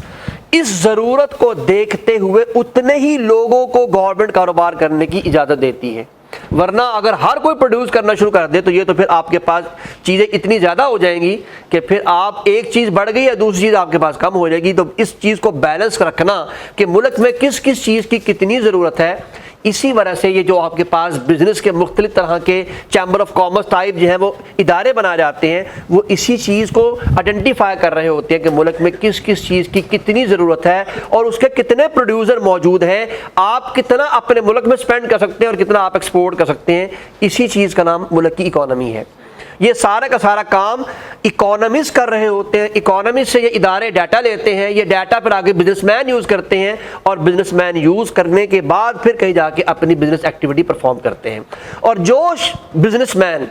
इस ज़रूरत को देखते हुए उतने ही लोगों को गवर्नमेंट कारोबार करने की इजाज़त देती है, वरना अगर हर कोई प्रोड्यूस करना शुरू कर दे तो ये तो फिर आपके पास चीज़ें इतनी ज़्यादा हो जाएंगी कि फिर आप एक चीज़ बढ़ गई या दूसरी चीज़ आपके पास कम हो जाएगी। तो इस चीज़ को बैलेंस रखना कि मुल्क में किस किस चीज़ की कितनी ज़रूरत है, इसी वजह से ये जो आपके पास बिजनेस के मुख्तलिफ तरह के चैम्बर ऑफ कॉमर्स टाइप जो हैं वो इदारे बनाए जाते हैं, वो इसी चीज़ को आइडेंटिफाई कर रहे होते हैं कि मुल्क में किस किस चीज़ की कितनी ज़रूरत है और उसके कितने प्रोड्यूसर मौजूद हैं, आप कितना अपने मुल्क में स्पेंड कर सकते हैं और कितना आप एक्सपोर्ट कर सकते हैं। इसी चीज़ का नाम मुल्क की इकॉनमी है। ये सारा का सारा काम इकोनॉमिस्ट कर रहे होते हैं। इकोनॉमिस्ट से ये इदारे डाटा लेते हैं, ये डाटा फिर आगे बिजनेसमैन यूज़ करते हैं और बिजनेसमैन यूज़ करने के बाद फिर कहीं जाके अपनी बिजनेस एक्टिविटी परफॉर्म करते हैं। और जो बिजनेसमैन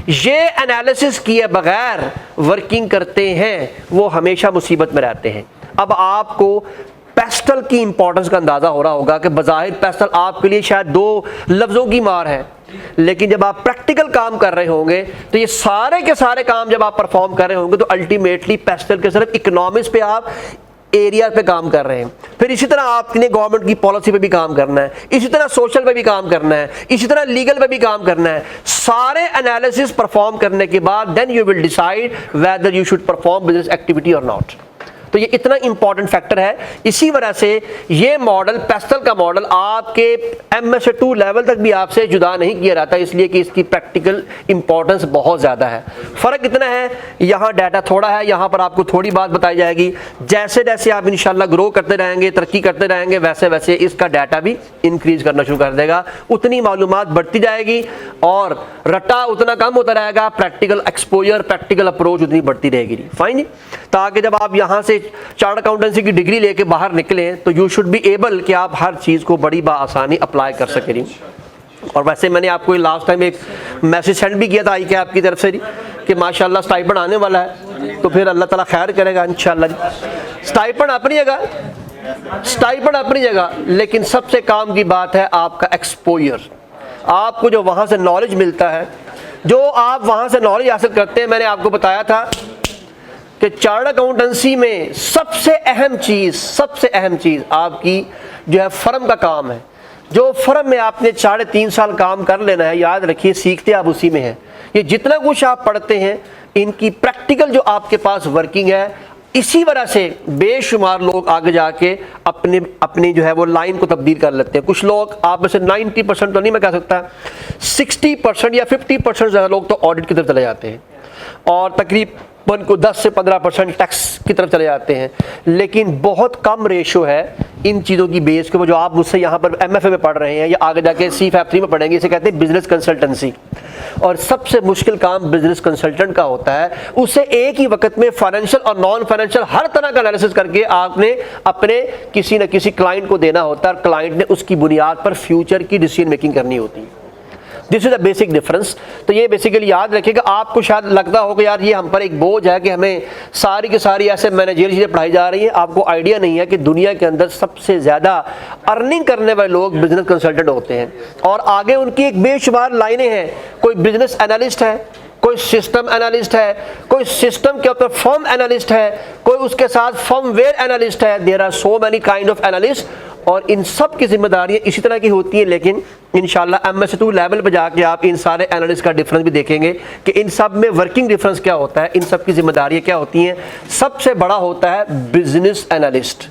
ये एनालिसिस किए बगैर वर्किंग करते हैं वो हमेशा मुसीबत में रहते हैं। अब आपको पेस्टल की इंपॉर्टेंस का अंदाज़ा हो रहा होगा कि बज़ाहिर पेस्टल आपके लिए शायद 2 लफ्ज़ों की मार है, लेकिन जब आप प्रैक्टिकल काम कर रहे होंगे तो ये सारे के सारे काम जब आप परफॉर्म कर रहे होंगे तो अल्टीमेटली पेस्टल के सिर्फ इकोनॉमिक्स पे आप एरिया पे काम कर रहे हैं। फिर इसी तरह आपने गवर्नमेंट की पॉलिसी पे भी काम करना है, इसी तरह सोशल पे भी काम करना है, इसी तरह लीगल पे भी काम करना है। सारे एनालिसिस परफॉर्म करने के बाद then you will decide whether you should perform business activity और नॉट। तो ये इतना इंपॉर्टेंट फैक्टर है। इसी वजह से ये मॉडल, पेस्टल का मॉडल, आपके MS2 लेवल तक भी आपसे जुदा नहीं किया जाता, इसलिए कि इसकी प्रैक्टिकल इंपॉर्टेंस बहुत ज़्यादा है। फ़र्क इतना है, यहाँ डाटा थोड़ा है, यहाँ पर आपको थोड़ी बात बताई जाएगी। जैसे जैसे आप इंशाल्लाह ग्रो करते रहेंगे, तरक्की करते रहेंगे, वैसे वैसे इसका डाटा भी इंक्रीज करना शुरू कर देगा, उतनी मालूमात बढ़ती जाएगी और रट्टा उतना कम होता रहेगा, प्रैक्टिकल एक्सपोजर, प्रैक्टिकल अप्रोच उतनी बढ़ती रहेगी। फाइन, ताकि जब आप यहाँ से चार्टर्ड अकाउंटेंसी की डिग्री लेके बाहर निकले तो यू शुड बी एबल कि आप हर चीज़ को बड़ी आसानी अप्लाई कर सकें। और वैसे मैंने आपको लास्ट टाइम एक मैसेज सेंड भी किया था ICAP आपकी तरफ से कि माशाल्लाह स्टाइपेंड आने वाला है, तो फिर अल्लाह ताला खैर करेगा इंशाल्लाह। स्टाइपेंड अपनी जगह, लेकिन सबसे काम की बात है आपका एक्सपोजर। आपको जो वहाँ से नॉलेज मिलता है, जो आप वहाँ से नॉलेज हासिल करते हैं, मैंने आपको बताया था कि चार्टर्ड अकाउंटेंसी में सबसे अहम चीज़ आपकी जो है फर्म का काम है। जो फर्म में आपने 3.5 साल काम कर लेना है, याद रखिए सीखते आप उसी में हैं। ये जितना कुछ आप पढ़ते हैं, इनकी प्रैक्टिकल जो आपके पास वर्किंग है, इसी वजह से बेशुमार लोग आगे जाके अपनी जो है वो लाइन को तब्दील कर लेते हैं। कुछ लोग, आप में से 90% तो नहीं मैं कह सकता, 60% या 50% ज़्यादा लोग तो ऑडिट की तरफ चले जाते हैं और तकरीबन को 10 से 15% टैक्स की तरफ चले जाते हैं। लेकिन बहुत कम रेशो है इन चीज़ों की बेस के, वो जो आप मुझसे यहाँ पर MFA में पढ़ रहे हैं या आगे जाके CFAP3 में पढ़ेंगे, इसे कहते हैं बिजनेस कंसल्टेंसी। और सबसे मुश्किल काम बिजनेस कंसल्टेंट का होता है, उसे एक ही वक्त में फाइनेंशियल और नॉन फाइनेंशियल हर तरह का एनालिसिस करके आपने अपने किसी न किसी क्लाइंट को देना होता है, और क्लाइंट ने उसकी बुनियाद पर फ्यूचर की डिसीजन मेकिंग करनी होती है। This is the basic difference. तो ये बेसिकली याद रखिएगा। आपको शायद लगता होगा यार ये हम पर एक बोझ है कि हमें सारी की सारी ऐसे मैनेजरियल चीज़ें पढ़ाई जा रही हैं। आपको आइडिया नहीं है कि दुनिया के अंदर सबसे ज़्यादा अर्निंग करने वाले लोग बिजनेस कंसल्टेंट होते हैं, और आगे उनकी एक बेशुमार लाइनें हैं। कोई बिजनेस एनालिस्ट है, कोई सिस्टम एनालिस्ट है, कोई सिस्टम के ऊपर फर्म एनालिस्ट है, कोई उसके साथ फर्मवेयर एनालिस्ट है। There are so many kind of analyst, और इन सब की जिम्मेदारियां इसी तरह की होती हैं। लेकिन इंशाल्लाह MS2 लेवल पे जाके आप इन सारे एनालिस्ट का डिफरेंस भी देखेंगे कि इन सब में वर्किंग डिफरेंस क्या होता है, इन सब की जिम्मेदारियां क्या होती हैं। सबसे बड़ा होता है बिजनेस एनालिस्ट,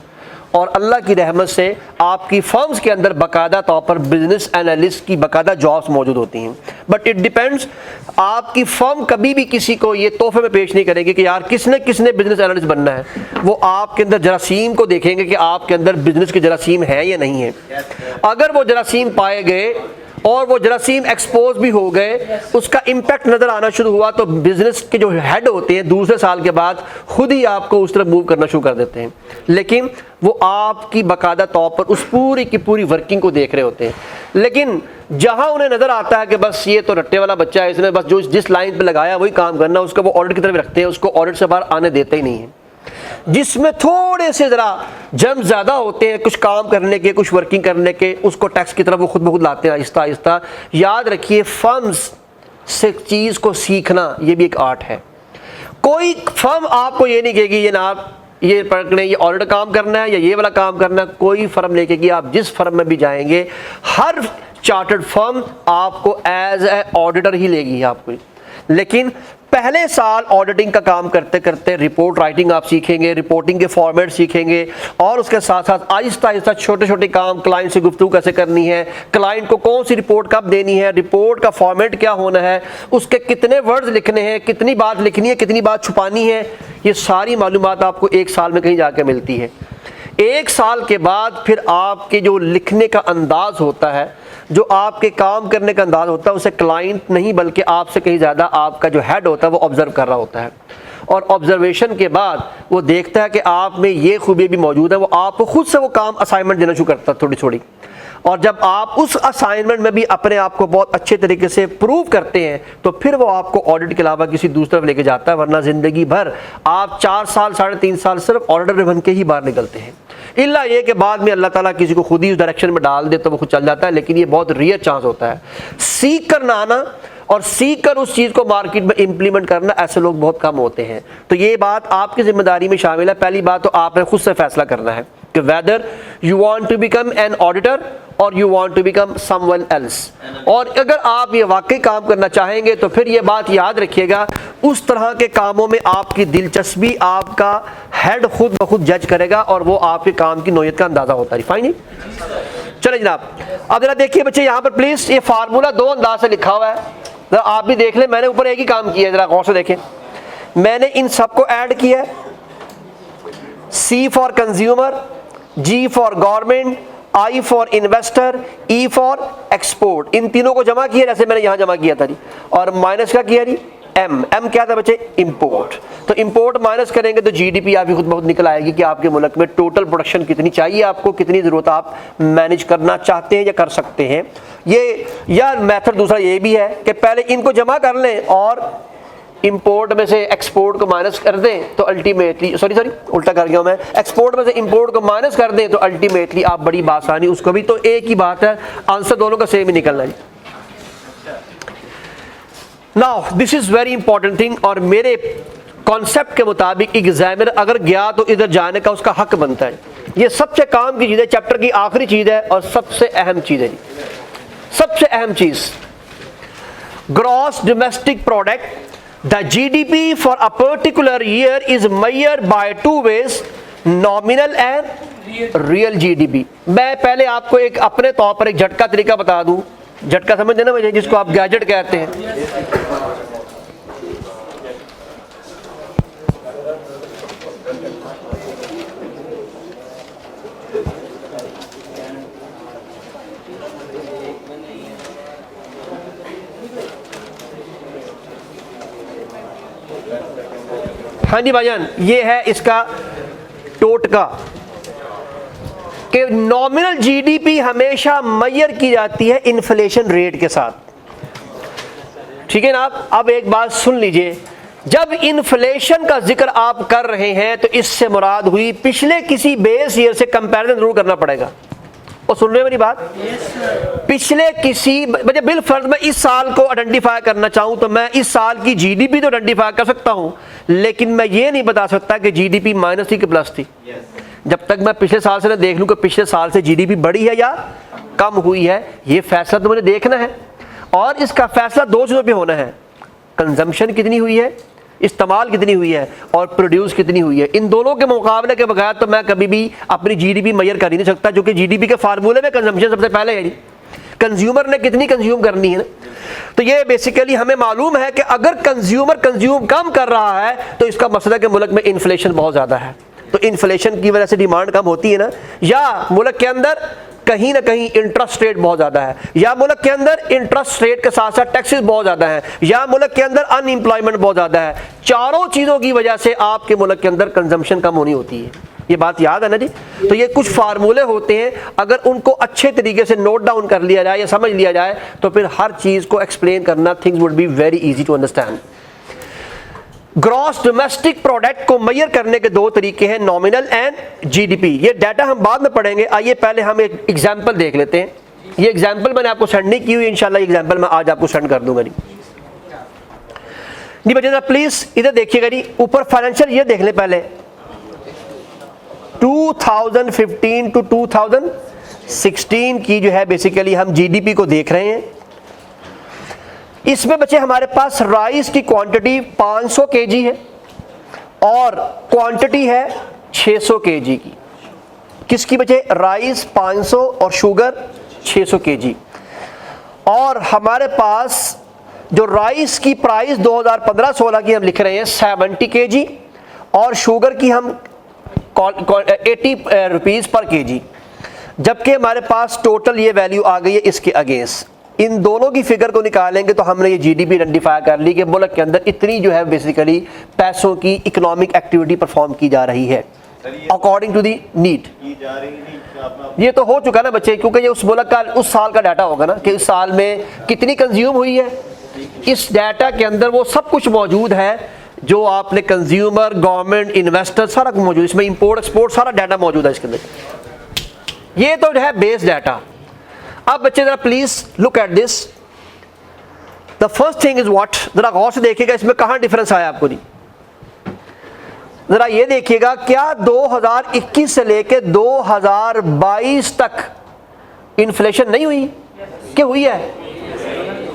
और अल्लाह की रहमत से आपकी फर्म्स के अंदर बाकायदा तौर पर बिजनेस एनालिस्ट की बाकायदा जॉब्स मौजूद होती हैं। बट इट डिपेंड्स, आपकी फर्म कभी भी किसी को ये तोहफे में पेश नहीं करेगी कि यार किसने बिजनेस एनालिस्ट बनना है। वो आपके अंदर जरासीम को देखेंगे कि आपके अंदर बिजनेस के जरासीम है या नहीं है। अगर वो जरासीम पाए गए और वो जरासीम एक्सपोज भी हो गए, उसका इम्पैक्ट नज़र आना शुरू हुआ, तो बिजनेस के जो हेड होते हैं दूसरे साल के बाद खुद ही आपको उस तरफ मूव करना शुरू कर देते हैं। लेकिन वो आपकी बाकायदा तौर पर उस पूरी की पूरी वर्किंग को देख रहे होते हैं। लेकिन जहां उन्हें नज़र आता है कि बस ये तो रट्टे वाला बच्चा है, इसने बस जो जिस लाइन पर लगाया वही काम करना, उसको वो ऑडिट की तरफ रखते हैं, उसको ऑडिट से बाहर आने देते ही नहीं है। जिसमें थोड़े से ज़रा जम ज़्यादा होते हैं कुछ काम करने के, कुछ वर्किंग करने के, उसको टैक्स की तरफ वो खुद ब खुद लाते हैं आहिस्ता आहिस्ता। याद रखिए, फर्म्स से चीज़ को सीखना ये भी एक आर्ट है। कोई फर्म आपको ये नहीं कहेगी ये ना ये पकड़े, ये ऑडिट काम करना है या ये वाला काम करना है। कोई फर्म नहीं कहेगी। आप जिस फर्म में भी जाएंगे, हर चार्टर्ड फर्म आपको एज ए ऑडिटर ही लेगी आपको। लेकिन पहले साल ऑडिटिंग का काम करते करते रिपोर्ट राइटिंग आप सीखेंगे, रिपोर्टिंग के फॉर्मेट सीखेंगे, और उसके साथ साथ आहिस्ता आहिस्ता छोटे छोटे काम, क्लाइंट से गुफ्तगू कैसे करनी है, क्लाइंट को कौन सी रिपोर्ट कब देनी है, रिपोर्ट का फॉर्मेट क्या होना है, उसके कितने वर्ड्स लिखने हैं, कितनी बात लिखनी है, कितनी बात छुपानी है। ये सारी मालूमात आपको एक साल में कहीं जाके मिलती है। एक साल के बाद फिर आपके जो लिखने का अंदाज़ होता है, जो आपके काम करने का अंदाज़ होता है, उसे क्लाइंट नहीं बल्कि आपसे कहीं ज़्यादा आपका जो हेड होता है वो ऑब्ज़र्व कर रहा होता है। और ऑब्जर्वेशन के बाद वो देखता है कि आप में ये खूबी भी मौजूद है, वो आपको खुद से वो काम असाइनमेंट देना शुरू करता है थोड़ी थोड़ी। और जब आप उस असाइनमेंट में भी अपने आप को बहुत अच्छे तरीके से प्रूव करते हैं, तो फिर वो आपको ऑडिट के अलावा किसी दूसरी तरफ लेके जाता है। वरना ज़िंदगी भर आप 4 साल 3.5 साल सिर्फ ऑडिटर बन के ही बाहर निकलते हैं। इल्ला ये कि बाद में अल्लाह ताला किसी को खुद ही उस डायरेक्शन में डाल दे तो वो खुद चल जाता है, लेकिन ये बहुत रेयर चांस होता है। सीख कर ना आना और सीख कर उस चीज़ को मार्केट में इंप्लीमेंट करना, ऐसे लोग बहुत कम होते हैं। तो ये बात आपकी जिम्मेदारी में शामिल है। पहली बात तो आपने खुद से फैसला करना है कि whether you want to become an auditor और you want to become someone else. और अगर आप ये वाकई काम करना चाहेंगे तो फिर ये बात याद रखिएगा, उस तरह के कामों में आपकी दिलचस्पी आपका हेड खुद ब खुद जज करेगा और वो आपके काम की नौयत का अंदाज़ा होता है। फाइन। चले जनाब, अब जरा देखिए बच्चे यहाँ पर प्लीज़, ये फार्मूला दो अंदाज से लिखा हुआ है, जरा आप भी देख लें। मैंने ऊपर एक ही काम किया है, जरा गौर से देखें। मैंने इन सबको ऐड किया है, C for consumer, G for government, I for investor, E for export. इन तीनों को जमा किया जैसे मैंने यहाँ जमा किया था जी, और माइनस का किया जी M क्या था बच्चे, इंपोर्ट। तो इंपोर्ट माइनस करेंगे तो GDP आपकी खुद बहुत निकल आएगी कि आपके मुल्क में टोटल प्रोडक्शन कितनी चाहिए आपको, कितनी ज़रूरत आप मैनेज करना चाहते हैं या कर सकते हैं। ये या मेथड दूसरा ये भी है कि पहले इनको जमा कर लें और इंपोर्ट में से एक्सपोर्ट को माइनस कर दें तो अल्टीमेटली, सॉरी उल्टा कर गया मैं, एक्सपोर्ट में से इंपोर्ट को माइनस कर दें तो अल्टीमेटली आप बड़ी बासानी उसको भी, तो एक ही बात है, आंसर दोनों का सेम ही निकलना है। Now this is very important thing, और मेरे कॉन्सेप्ट के मुताबिक एग्जामिनर अगर गया तो इधर जाने का उसका हक बनता है। ये सबसे काम की चीज़ है, चैप्टर की आखिरी चीज़ है और सबसे अहम चीज़ है जी, सबसे अहम चीज़। Gross domestic product, the GDP for a particular year is measured by two ways, nominal and real GDP। मैं पहले आपको एक अपने तौर पर एक झटका तरीका बता दूं, झटका समझ ना मुझे, जिसको आप गैजेट कहते हैं। हाँ जी भाईजान, ये है इसका टोटका कि नॉमिनल GDP हमेशा मेजर की जाती है इन्फ्लेशन रेट के साथ, ठीक है ना। अब एक बात सुन लीजिए, जब इन्फ्लेशन का जिक्र आप कर रहे हैं तो इससे मुराद हुई पिछले किसी बेस ईयर से कंपैरिजन जरूर करना पड़ेगा। और सुन रहे हैं मेरी बात? पिछले किसी मुझे बिल फर्ज में इस साल को आइडेंटिफाई करना चाहूं तो मैं इस साल की GDP तो आइडेंटिफाई कर सकता हूं, लेकिन मैं ये नहीं बता सकता कि GDP माइनस थी कि प्लस थी, जब तक मैं पिछले साल से ना देख लूं कि पिछले साल से GDP बढ़ी है या कम हुई है। ये फैसला तो मुझे देखना है, और इसका फैसला दो चीज़ों पे होना है, कंजम्पशन कितनी हुई है, इस्तेमाल कितनी हुई है, और प्रोड्यूस कितनी हुई है। इन दोनों के मुकाबले के बगैर तो मैं कभी भी अपनी GDP मेजर कर ही नहीं सकता, जो कि GDP के फार्मूले में कंजम्पशन सबसे पहले है जी, कंज्यूमर ने कितनी कंज्यूम करनी है ना। तो ये बेसिकली हमें मालूम है कि अगर कंज्यूमर कंज्यूम कम कर रहा है तो इसका मसला है कि मुल्क में इन्फ्लेशन बहुत ज़्यादा है, तो इन्फ्लेशन की वजह से डिमांड कम होती है ना, या मुल्क के अंदर कहीं ना कहीं इंटरेस्ट रेट बहुत ज़्यादा है, या मुल्क के अंदर इंटरेस्ट रेट के साथ साथ टैक्सेस बहुत ज़्यादा है, या मुल्क के अंदर अनएम्प्लॉयमेंट बहुत ज़्यादा है। चारों चीज़ों की वजह से आपके मुल्क के अंदर कंजम्पशन कम होनी होती है। ये बात याद है ना जी। तो ये कुछ फार्मूले होते हैं, अगर उनको अच्छे तरीके से नोट डाउन कर लिया जाए या समझ लिया जाए तो फिर हर चीज़ को एक्सप्लेन करना, things would be very easy to understand. Gross domestic product को मेजर करने के दो तरीके हैं, नॉमिनल एंड GDP। ये डाटा हम बाद में पढ़ेंगे, आइए पहले हम एक एग्जांपल देख लेते हैं। ये एग्जांपल मैंने आपको सेंड नहीं की हुई, इंशाल्लाह एग्जांपल मैं आज आपको सेंड कर दूंगा जी। बच्चे प्लीज इधर देखिएगा जी, ऊपर फाइनेंशियल ईयर देख ले पहले, 2015 टू 2016 की जो है बेसिकली हम GDP को देख रहे हैं। इसमें बच्चे हमारे पास राइस की क्वांटिटी 500 kg है और क्वांटिटी है 600 kg की। किसकी बच्चे? राइस 500 और शुगर 600 kg। और हमारे पास जो राइस की प्राइस 2015-16 की हम लिख रहे हैं 70 kg और शुगर की हम 80 रुपीज़ पर kg, जबकि हमारे पास टोटल ये वैल्यू आ गई है इसके अगेंस्ट। इन दोनों की फिगर को निकालेंगे तो हमने ये GDP आइडेंटिफाई कर ली कि मुल्क के अंदर इतनी जो है बेसिकली पैसों की इकोनॉमिक एक्टिविटी परफॉर्म की जा रही है अकॉर्डिंग टू दी नीड। ये तो हो चुका ना बच्चे, क्योंकि ये उस मुल्क का उस साल का डाटा होगा ना कि उस साल में कितनी कंज्यूम हुई है। इस डाटा के अंदर वो सब कुछ मौजूद है जो आपने कंज्यूमर, गवर्नमेंट, इन्वेस्टर सारा कुछ मौजूद, इसमें इंपोर्ट एक्सपोर्ट सारा डाटा मौजूद है इसके अंदर। ये तो है बेस डाटा। अब बच्चे जरा please look at this, the first thing is what, जरा गौर से देखिएगा इसमें कहां डिफरेंस आया आपको नहीं। जरा ये देखिएगा, क्या 2021 से लेके 2022 तक इन्फ्लेशन नहीं हुई? क्या हुई है?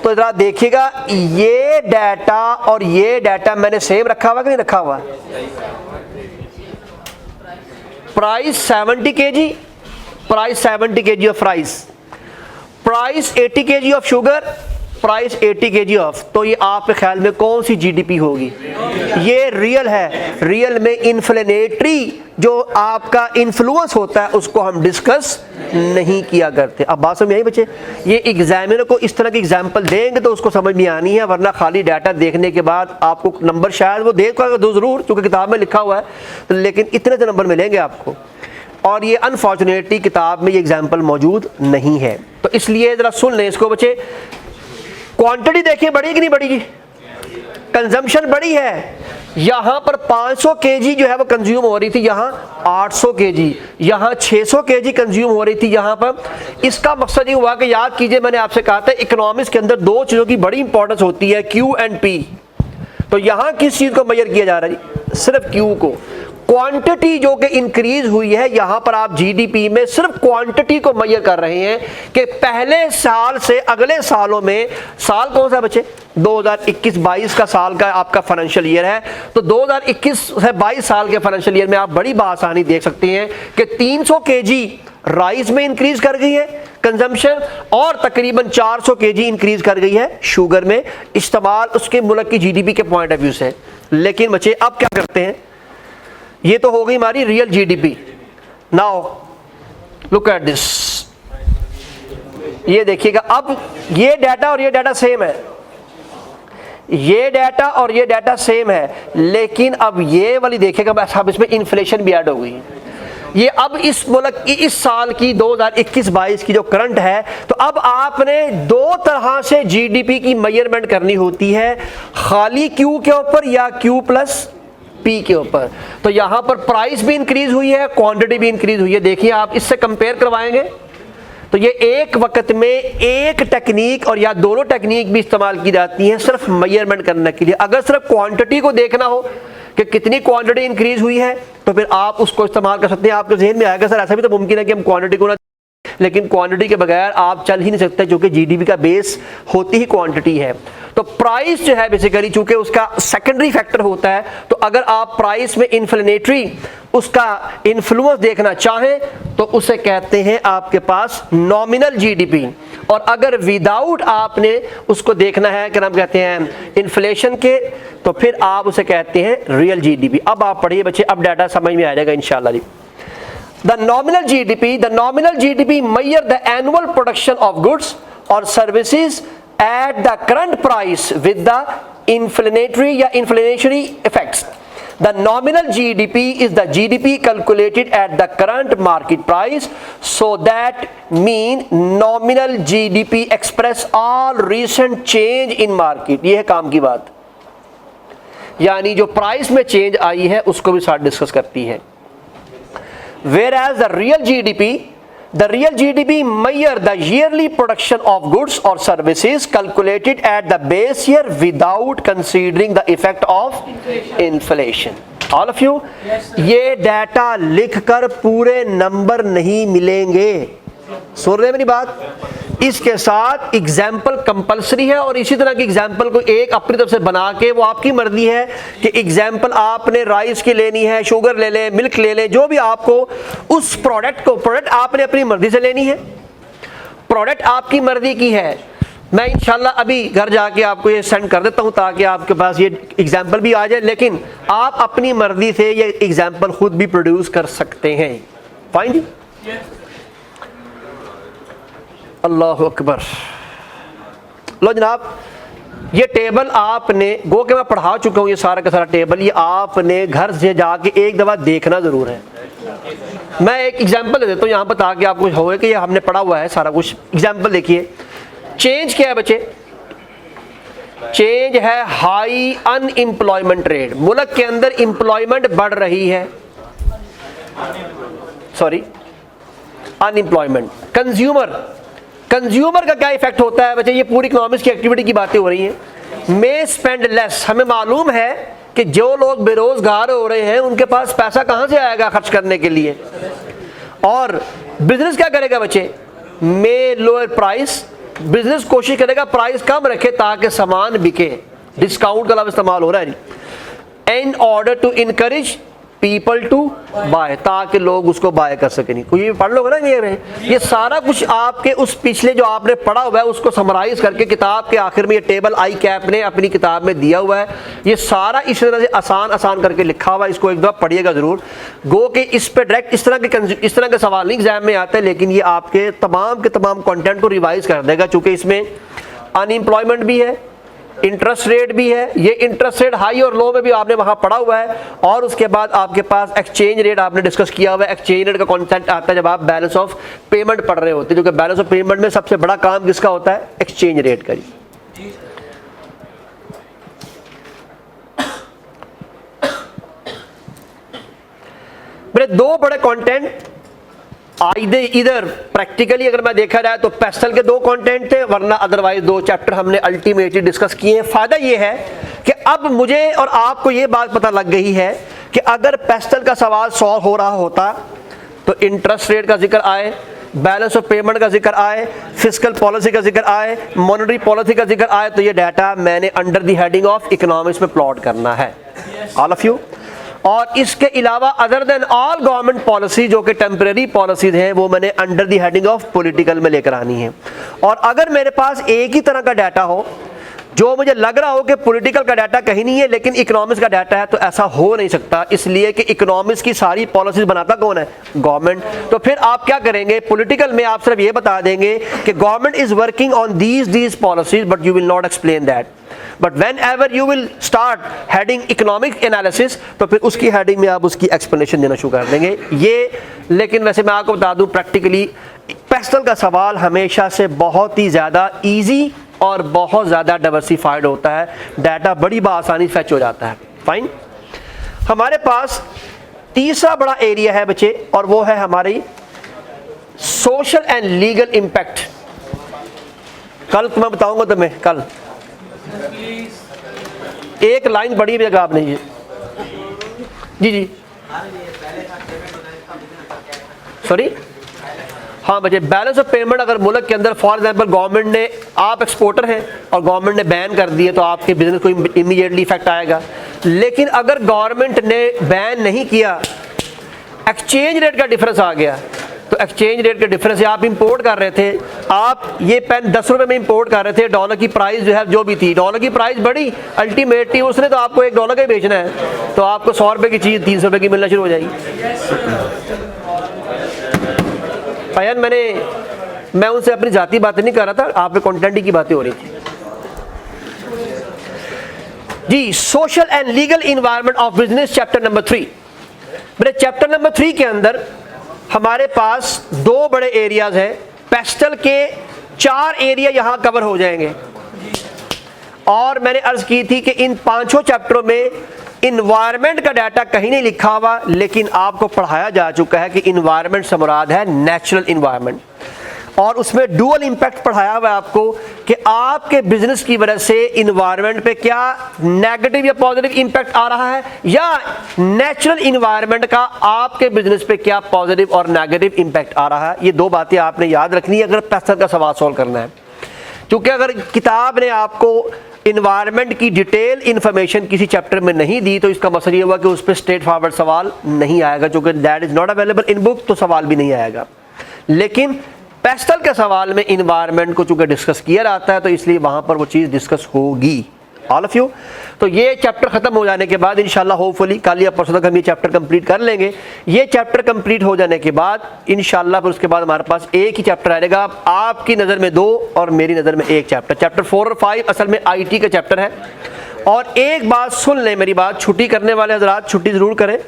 तो जरा देखिएगा, ये डाटा और ये डाटा मैंने सेम रखा हुआ कि नहीं रखा हुआ? Price 70 kg, price 70 kg of rice, price 80 kg of sugar, price 80 kg of, तो ये आपके ख्याल में कौन सी जीडीपी होगी? ये रियल है। रियल में इन्फ्लेनेटरी जो आपका इन्फ्लुएंस होता है उसको हम डिस्कस नहीं किया करते। अब बात समझ आई बच्चे? ये एग्जामिनर को इस तरह की एग्जाम्पल देंगे तो उसको समझ में आनी है, वरना खाली डाटा देखने के बाद आपको नंबर शायद वो देख पाएगा दो जरूर, क्योंकि किताब में लिखा हुआ है, लेकिन इतने से नंबर मिलेंगे आपको। और ये अनफॉर्चुनेटली किताब में ये एग्जाम्पल मौजूद नहीं है। तो इसलिए ज़रा सुन लें इसको बच्चे। क्वांटिटी देखिए बढ़ी कि नहीं बढ़ी जी? कंजम्पशन बढ़ी है। यहाँ पर 500 kg जो है वो कंज्यूम हो रही थी, यहाँ 800 kg, यहाँ 600 kg कंज्यूम हो रही थी यहाँ पर। इसका मकसद ये हुआ कि याद कीजिए, मैंने आपसे कहा था इकोनॉमिक्स के अंदर दो चीज़ों की बड़ी इंपॉर्टेंस होती है, Q एंड P। तो यहाँ किस चीज़ को मेजर किया जा रहा है? सिर्फ Q को। क्वांटिटी जो कि इंक्रीज हुई है, यहां पर आप जीडीपी में सिर्फ क्वांटिटी को मेजर कर रहे हैं कि पहले साल से अगले सालों में, साल कौन सा बच्चे? 2021-22 का साल का आपका फाइनेंशियल ईयर है। तो 2021 से 22 साल के फाइनेंशियल ईयर में आप बड़ी बासानी देख सकते हैं कि 300 kg राइस में इंक्रीज कर गई है कंजम्पशन, और तकरीबन 400 kg इंक्रीज कर गई है शुगर में, इस्तेमाल उसके मुल्क की जीडीपी के पॉइंट ऑफ व्यू से। लेकिन बच्चे अब क्या करते हैं? ये तो हो गई हमारी real GDP. Now look at this, ये देखिएगा, अब ये डाटा और ये डाटा सेम है, ये डाटा और ये डाटा सेम है, लेकिन अब ये वाली देखिएगा, बस अब इसमें इन्फ्लेशन भी ऐड हो गई है। ये अब इस मुल्क की इस साल की 2021-22 की जो करंट है, तो अब आपने दो तरह से जीडीपी की मेजरमेंट करनी होती है, खाली क्यू के ऊपर या क्यू प्लस पी के ऊपर। तो यहां पर प्राइस भी इंक्रीज हुई है, क्वांटिटी भी इंक्रीज हुई है। देखिए आप इससे कंपेयर करवाएंगे तो ये एक वक्त में एक टेक्निक और या दोनों टेक्निक भी इस्तेमाल की जाती हैं सिर्फ मेजरमेंट करने के लिए। अगर सिर्फ क्वांटिटी को देखना हो कि कितनी क्वांटिटी इंक्रीज हुई है तो फिर आप उसको इस्तेमाल कर सकते हैं। आपके जहन में आएगा सर ऐसा भी तो मुमकिन है कि हम क्वांटिटी को ना, लेकिन क्वांटिटी के बगैर आप चल ही नहीं सकते, क्योंकि जीडीपी का बेस होती ही क्वांटिटी है। तो प्राइस जो है बेसिकली चूंकि उसका सेकेंडरी फैक्टर होता है, तो अगर आप प्राइस में इन्फ्लेनेटरी उसका इन्फ्लुएंस देखना चाहें तो उसे कहते हैं आपके पास नॉमिनल जीडीपी, और अगर विदाउट आपने उसको देखना है कि हम कहते हैं इन्फ्लेशन के, तो फिर आप उसे कहते हैं रियल जीडीपी। अब आप पढ़िए बच्चे, अब डाटा समझ में आ जाएगा इंशाल्लाह जी। The nominal GDP measure the annual production of goods or services at the current price with the inflationary effects. The nominal GDP is the GDP calculated at the current market price, so that mean nominal GDP express all recent change in market. ये है काम की बात, यानी जो price में change आई है उसको भी साथ डिस्कस करती है। Whereas the real GDP measure the yearly production of goods or services calculated at the base year without considering the effect of inflation. All of you, ये डाटा लिखकर पूरे नंबर नहीं मिलेंगे। सुन रहे हैं मेरी बात? इसके साथ एग्जाम्पल कंपलसरी है, और इसी तरह की एग्जाम्पल को एक अपनी तरफ से बना के, वो आपकी मर्जी है कि एग्जाम्पल आपने राइस की लेनी है, शुगर ले लें, मिल्क ले लें, जो भी आपको उस प्रोडक्ट आपने अपनी मर्जी से लेनी है, प्रोडक्ट आपकी मर्जी की है। मैं इंशाल्लाह अभी घर जाके आपको ये सेंड कर देता हूँ ताकि आपके पास ये एग्जाम्पल भी आ जाए, लेकिन आप अपनी मर्जी से ये एग्जाम्पल खुद भी प्रोड्यूस कर सकते हैं। फाइन जी, अल्लाह अकबर। लो जनाब, ये टेबल आपने गो के मैं पढ़ा चुका हूँ, ये सारा का सारा टेबल ये आपने घर से जाके एक दफ़ा देखना ज़रूर है। मैं एक एग्जांपल दे देता हूँ यहाँ पर ताकि आपको होगा कि ये हमने पढ़ा हुआ है सारा कुछ। एग्जांपल देखिए, चेंज क्या है बच्चे? चेंज है हाई अनएम्प्लॉयमेंट रेट। मुल्क के अंदर एम्प्लॉयमेंट बढ़ रही है, सॉरी अनएम्प्लॉयमेंट। कंज्यूमर कंज्यूमर का क्या इफेक्ट होता है बच्चे, ये पूरी इकोनॉमिक्स की एक्टिविटी की बातें हो रही हैं। मे स्पेंड लेस, हमें मालूम है कि जो लोग बेरोजगार हो रहे हैं उनके पास पैसा कहाँ से आएगा खर्च करने के लिए। और बिजनेस क्या करेगा बच्चे, मे लोअर प्राइस, बिजनेस कोशिश करेगा प्राइस कम रखे ताकि सामान बिके, डिस्काउंट का लफ्ज़ इस्तेमाल हो रहा है, in order to encourage people to buy, ताकि लोग उसको बाय कर सकें। नहीं कोई पढ़ लोगे ना ये सारा कुछ आपके उस पिछले जो आपने पढ़ा हुआ है उसको समराइज करके किताब के आखिर में ये टेबल आई कैप ने अपनी किताब में दिया हुआ है। ये सारा इस तरह से आसान आसान करके लिखा हुआ है, इसको एक दफ़ा पढ़िएगा ज़रूर। गो कि इस पर डायरेक्ट इस तरह के सवाल नहीं एग्जाम में आते, लेकिन ये आपके तमाम कंटेंट को रिवाइज कर देगा, चूँकि इसमें अनएम्प्लॉयमेंट भी है, इंटरेस्ट रेट भी है। ये इंटरेस्ट रेट हाई और लो में भी आपने वहां पढ़ा हुआ है। और उसके बाद आपके पास एक्सचेंज रेट आपने डिस्कस किया हुआ है। एक्सचेंज रेट का कॉन्सेप्ट आता है जब आप बैलेंस ऑफ पेमेंट पढ़ रहे होते हैं, जो कि बैलेंस ऑफ पेमेंट में सबसे बड़ा काम किसका होता है, एक्सचेंज रेट का। मेरे दो बड़े कंटेंट इधर प्रैक्टिकली अगर मैं देखा जाए तो पेस्टल के दो कंटेंट थे, वरना अदरवाइज दो चैप्टर हमने अल्टीमेटली डिस्कस किए हैं। फायदा ये है कि अब मुझे और आपको ये बात पता लग गई है कि अगर पेस्टल का सवाल सॉल्व हो रहा होता तो इंटरेस्ट रेट का जिक्र आए, बैलेंस ऑफ पेमेंट का जिक्र आए, फिस्कल पॉलिसी का जिक्र आए, मॉनेटरी पॉलिसी का जिक्र आए, तो ये डाटा मैंने under the heading of economics में प्लॉट करना है, ऑल ऑफ यू। और इसके अलावा other than all government policy जो कि टेम्परेरी पॉलिसीज हैं वो मैंने under the heading of political में लेकर आनी है। और अगर मेरे पास एक ही तरह का डाटा हो, जो मुझे लग रहा हो कि पॉलिटिकल का डाटा कहीं नहीं है लेकिन इकोनॉमिक्स का डाटा है, तो ऐसा हो नहीं सकता, इसलिए कि इकोनॉमिक्स की सारी पॉलिसीज बनाता कौन है, गवर्नमेंट। तो फिर आप क्या करेंगे, पॉलिटिकल में आप सिर्फ ये बता देंगे कि government is working on these policies but you will not explain that. But when ever you will start heading economic analysis, तो फिर उसकी हेडिंग में आप उसकी एक्सप्लेनेशन देना शुरू कर देंगे ये। लेकिन वैसे मैं आपको बता दूं, प्रैक्टिकली पेस्टल का सवाल हमेशा से बहुत ही ज़्यादा ईजी और बहुत ज़्यादा डाइवर्सिफाइड होता है, डाटा बड़ी आसानी से फैच हो जाता है। फाइन, हमारे पास तीसरा बड़ा एरिया है बच्चे, और वो है हमारी सोशल एंड लीगल इम्पैक्ट। कल मैं बताऊंगा तुम्हें, कल एक लाइन पढ़ी भी आपने जी जी सॉरी हाँ बच्चे, बैलेंस ऑफ पेमेंट अगर मुल्क के अंदर फॉर एग्जांपल गवर्नमेंट ने, आप एक्सपोर्टर हैं और गवर्नमेंट ने बैन कर दिए तो आपके बिजनेस को इमीडिएटली इफेक्ट आएगा। लेकिन अगर गवर्नमेंट ने बैन नहीं किया, एक्सचेंज रेट का डिफरेंस आ गया, तो एक्सचेंज रेट के डिफरेंस से आप इंपोर्ट कर रहे थे, आप ये पेन 10 रुपए में इंपोर्ट कर रहे थे, डॉलर की प्राइस जो है जो भी थी, डॉलर की प्राइस बढ़ी, अल्टीमेटली उसने तो आपको $1 का ही बेचना है, तो आपको 100 रुपए की चीज़ 300 रुपए की मिलना शुरू हो जाएगी। भाईजान मैं उनसे अपनी जाती बातें नहीं कर रहा था, आप पे कंटेंट की बातें हो रही थी जी। Social and legal environment of business, chapter number 3। मेरे चैप्टर नंबर 3 के अंदर हमारे पास दो बड़े एरियाज हैं। पेस्टल के 4 एरिया यहां कवर हो जाएंगे, और मैंने अर्ज की थी कि इन 5 चैप्टरों में इन्वायरमेंट का डाटा कहीं नहीं लिखा हुआ, लेकिन आपको पढ़ाया जा चुका है कि इन्वायरमेंट से मुराद है नेचुरल इन्वायरमेंट, और उसमें डुअल इम्पैक्ट पढ़ाया हुआ है आपको कि आपके बिजनेस की वजह से इन्वायरमेंट पे क्या नेगेटिव या पॉजिटिव इम्पैक्ट आ रहा है, या नेचुरल इन्वायरमेंट का आपके बिजनेस पे क्या पॉजिटिव और नेगेटिव इम्पैक्ट आ रहा है। ये दो बातें आपने याद रखनी है अगर पेस्टल का सवाल सॉल्व करना है, क्योंकि अगर किताब ने आपको इन्वायरमेंट की डिटेल इंफॉर्मेशन किसी चैप्टर में नहीं दी तो इसका मतलब ये हुआ कि उस पर स्ट्रेट फॉरवर्ड सवाल नहीं आएगा, क्योंकि that is not available in book, तो सवाल भी नहीं आएगा। लेकिन पेस्टल के सवाल में इन्वायरमेंट को चूंकि डिस्कस किया जाता है तो इसलिए वहां पर वो चीज़ डिस्कस होगी, ऑल ऑफ यू। तो ये चैप्टर खत्म हो जाने के बाद इंशाल्लाह होपफुली कल या परसों तक हम ये चैप्टर कंप्लीट कर लेंगे। ये चैप्टर कंप्लीट हो जाने के बाद इंशाल्लाह फिर उसके बाद हमारे पास एक ही चैप्टर आएगा, आपकी नज़र में 2 और मेरी नज़र में 1 चैप्टर। चैप्टर 4 और 5 असल में IT का चैप्टर है। और एक बात सुन लें मेरी बात, छुट्टी करने वाले हजरात छुट्टी ज़रूर करें,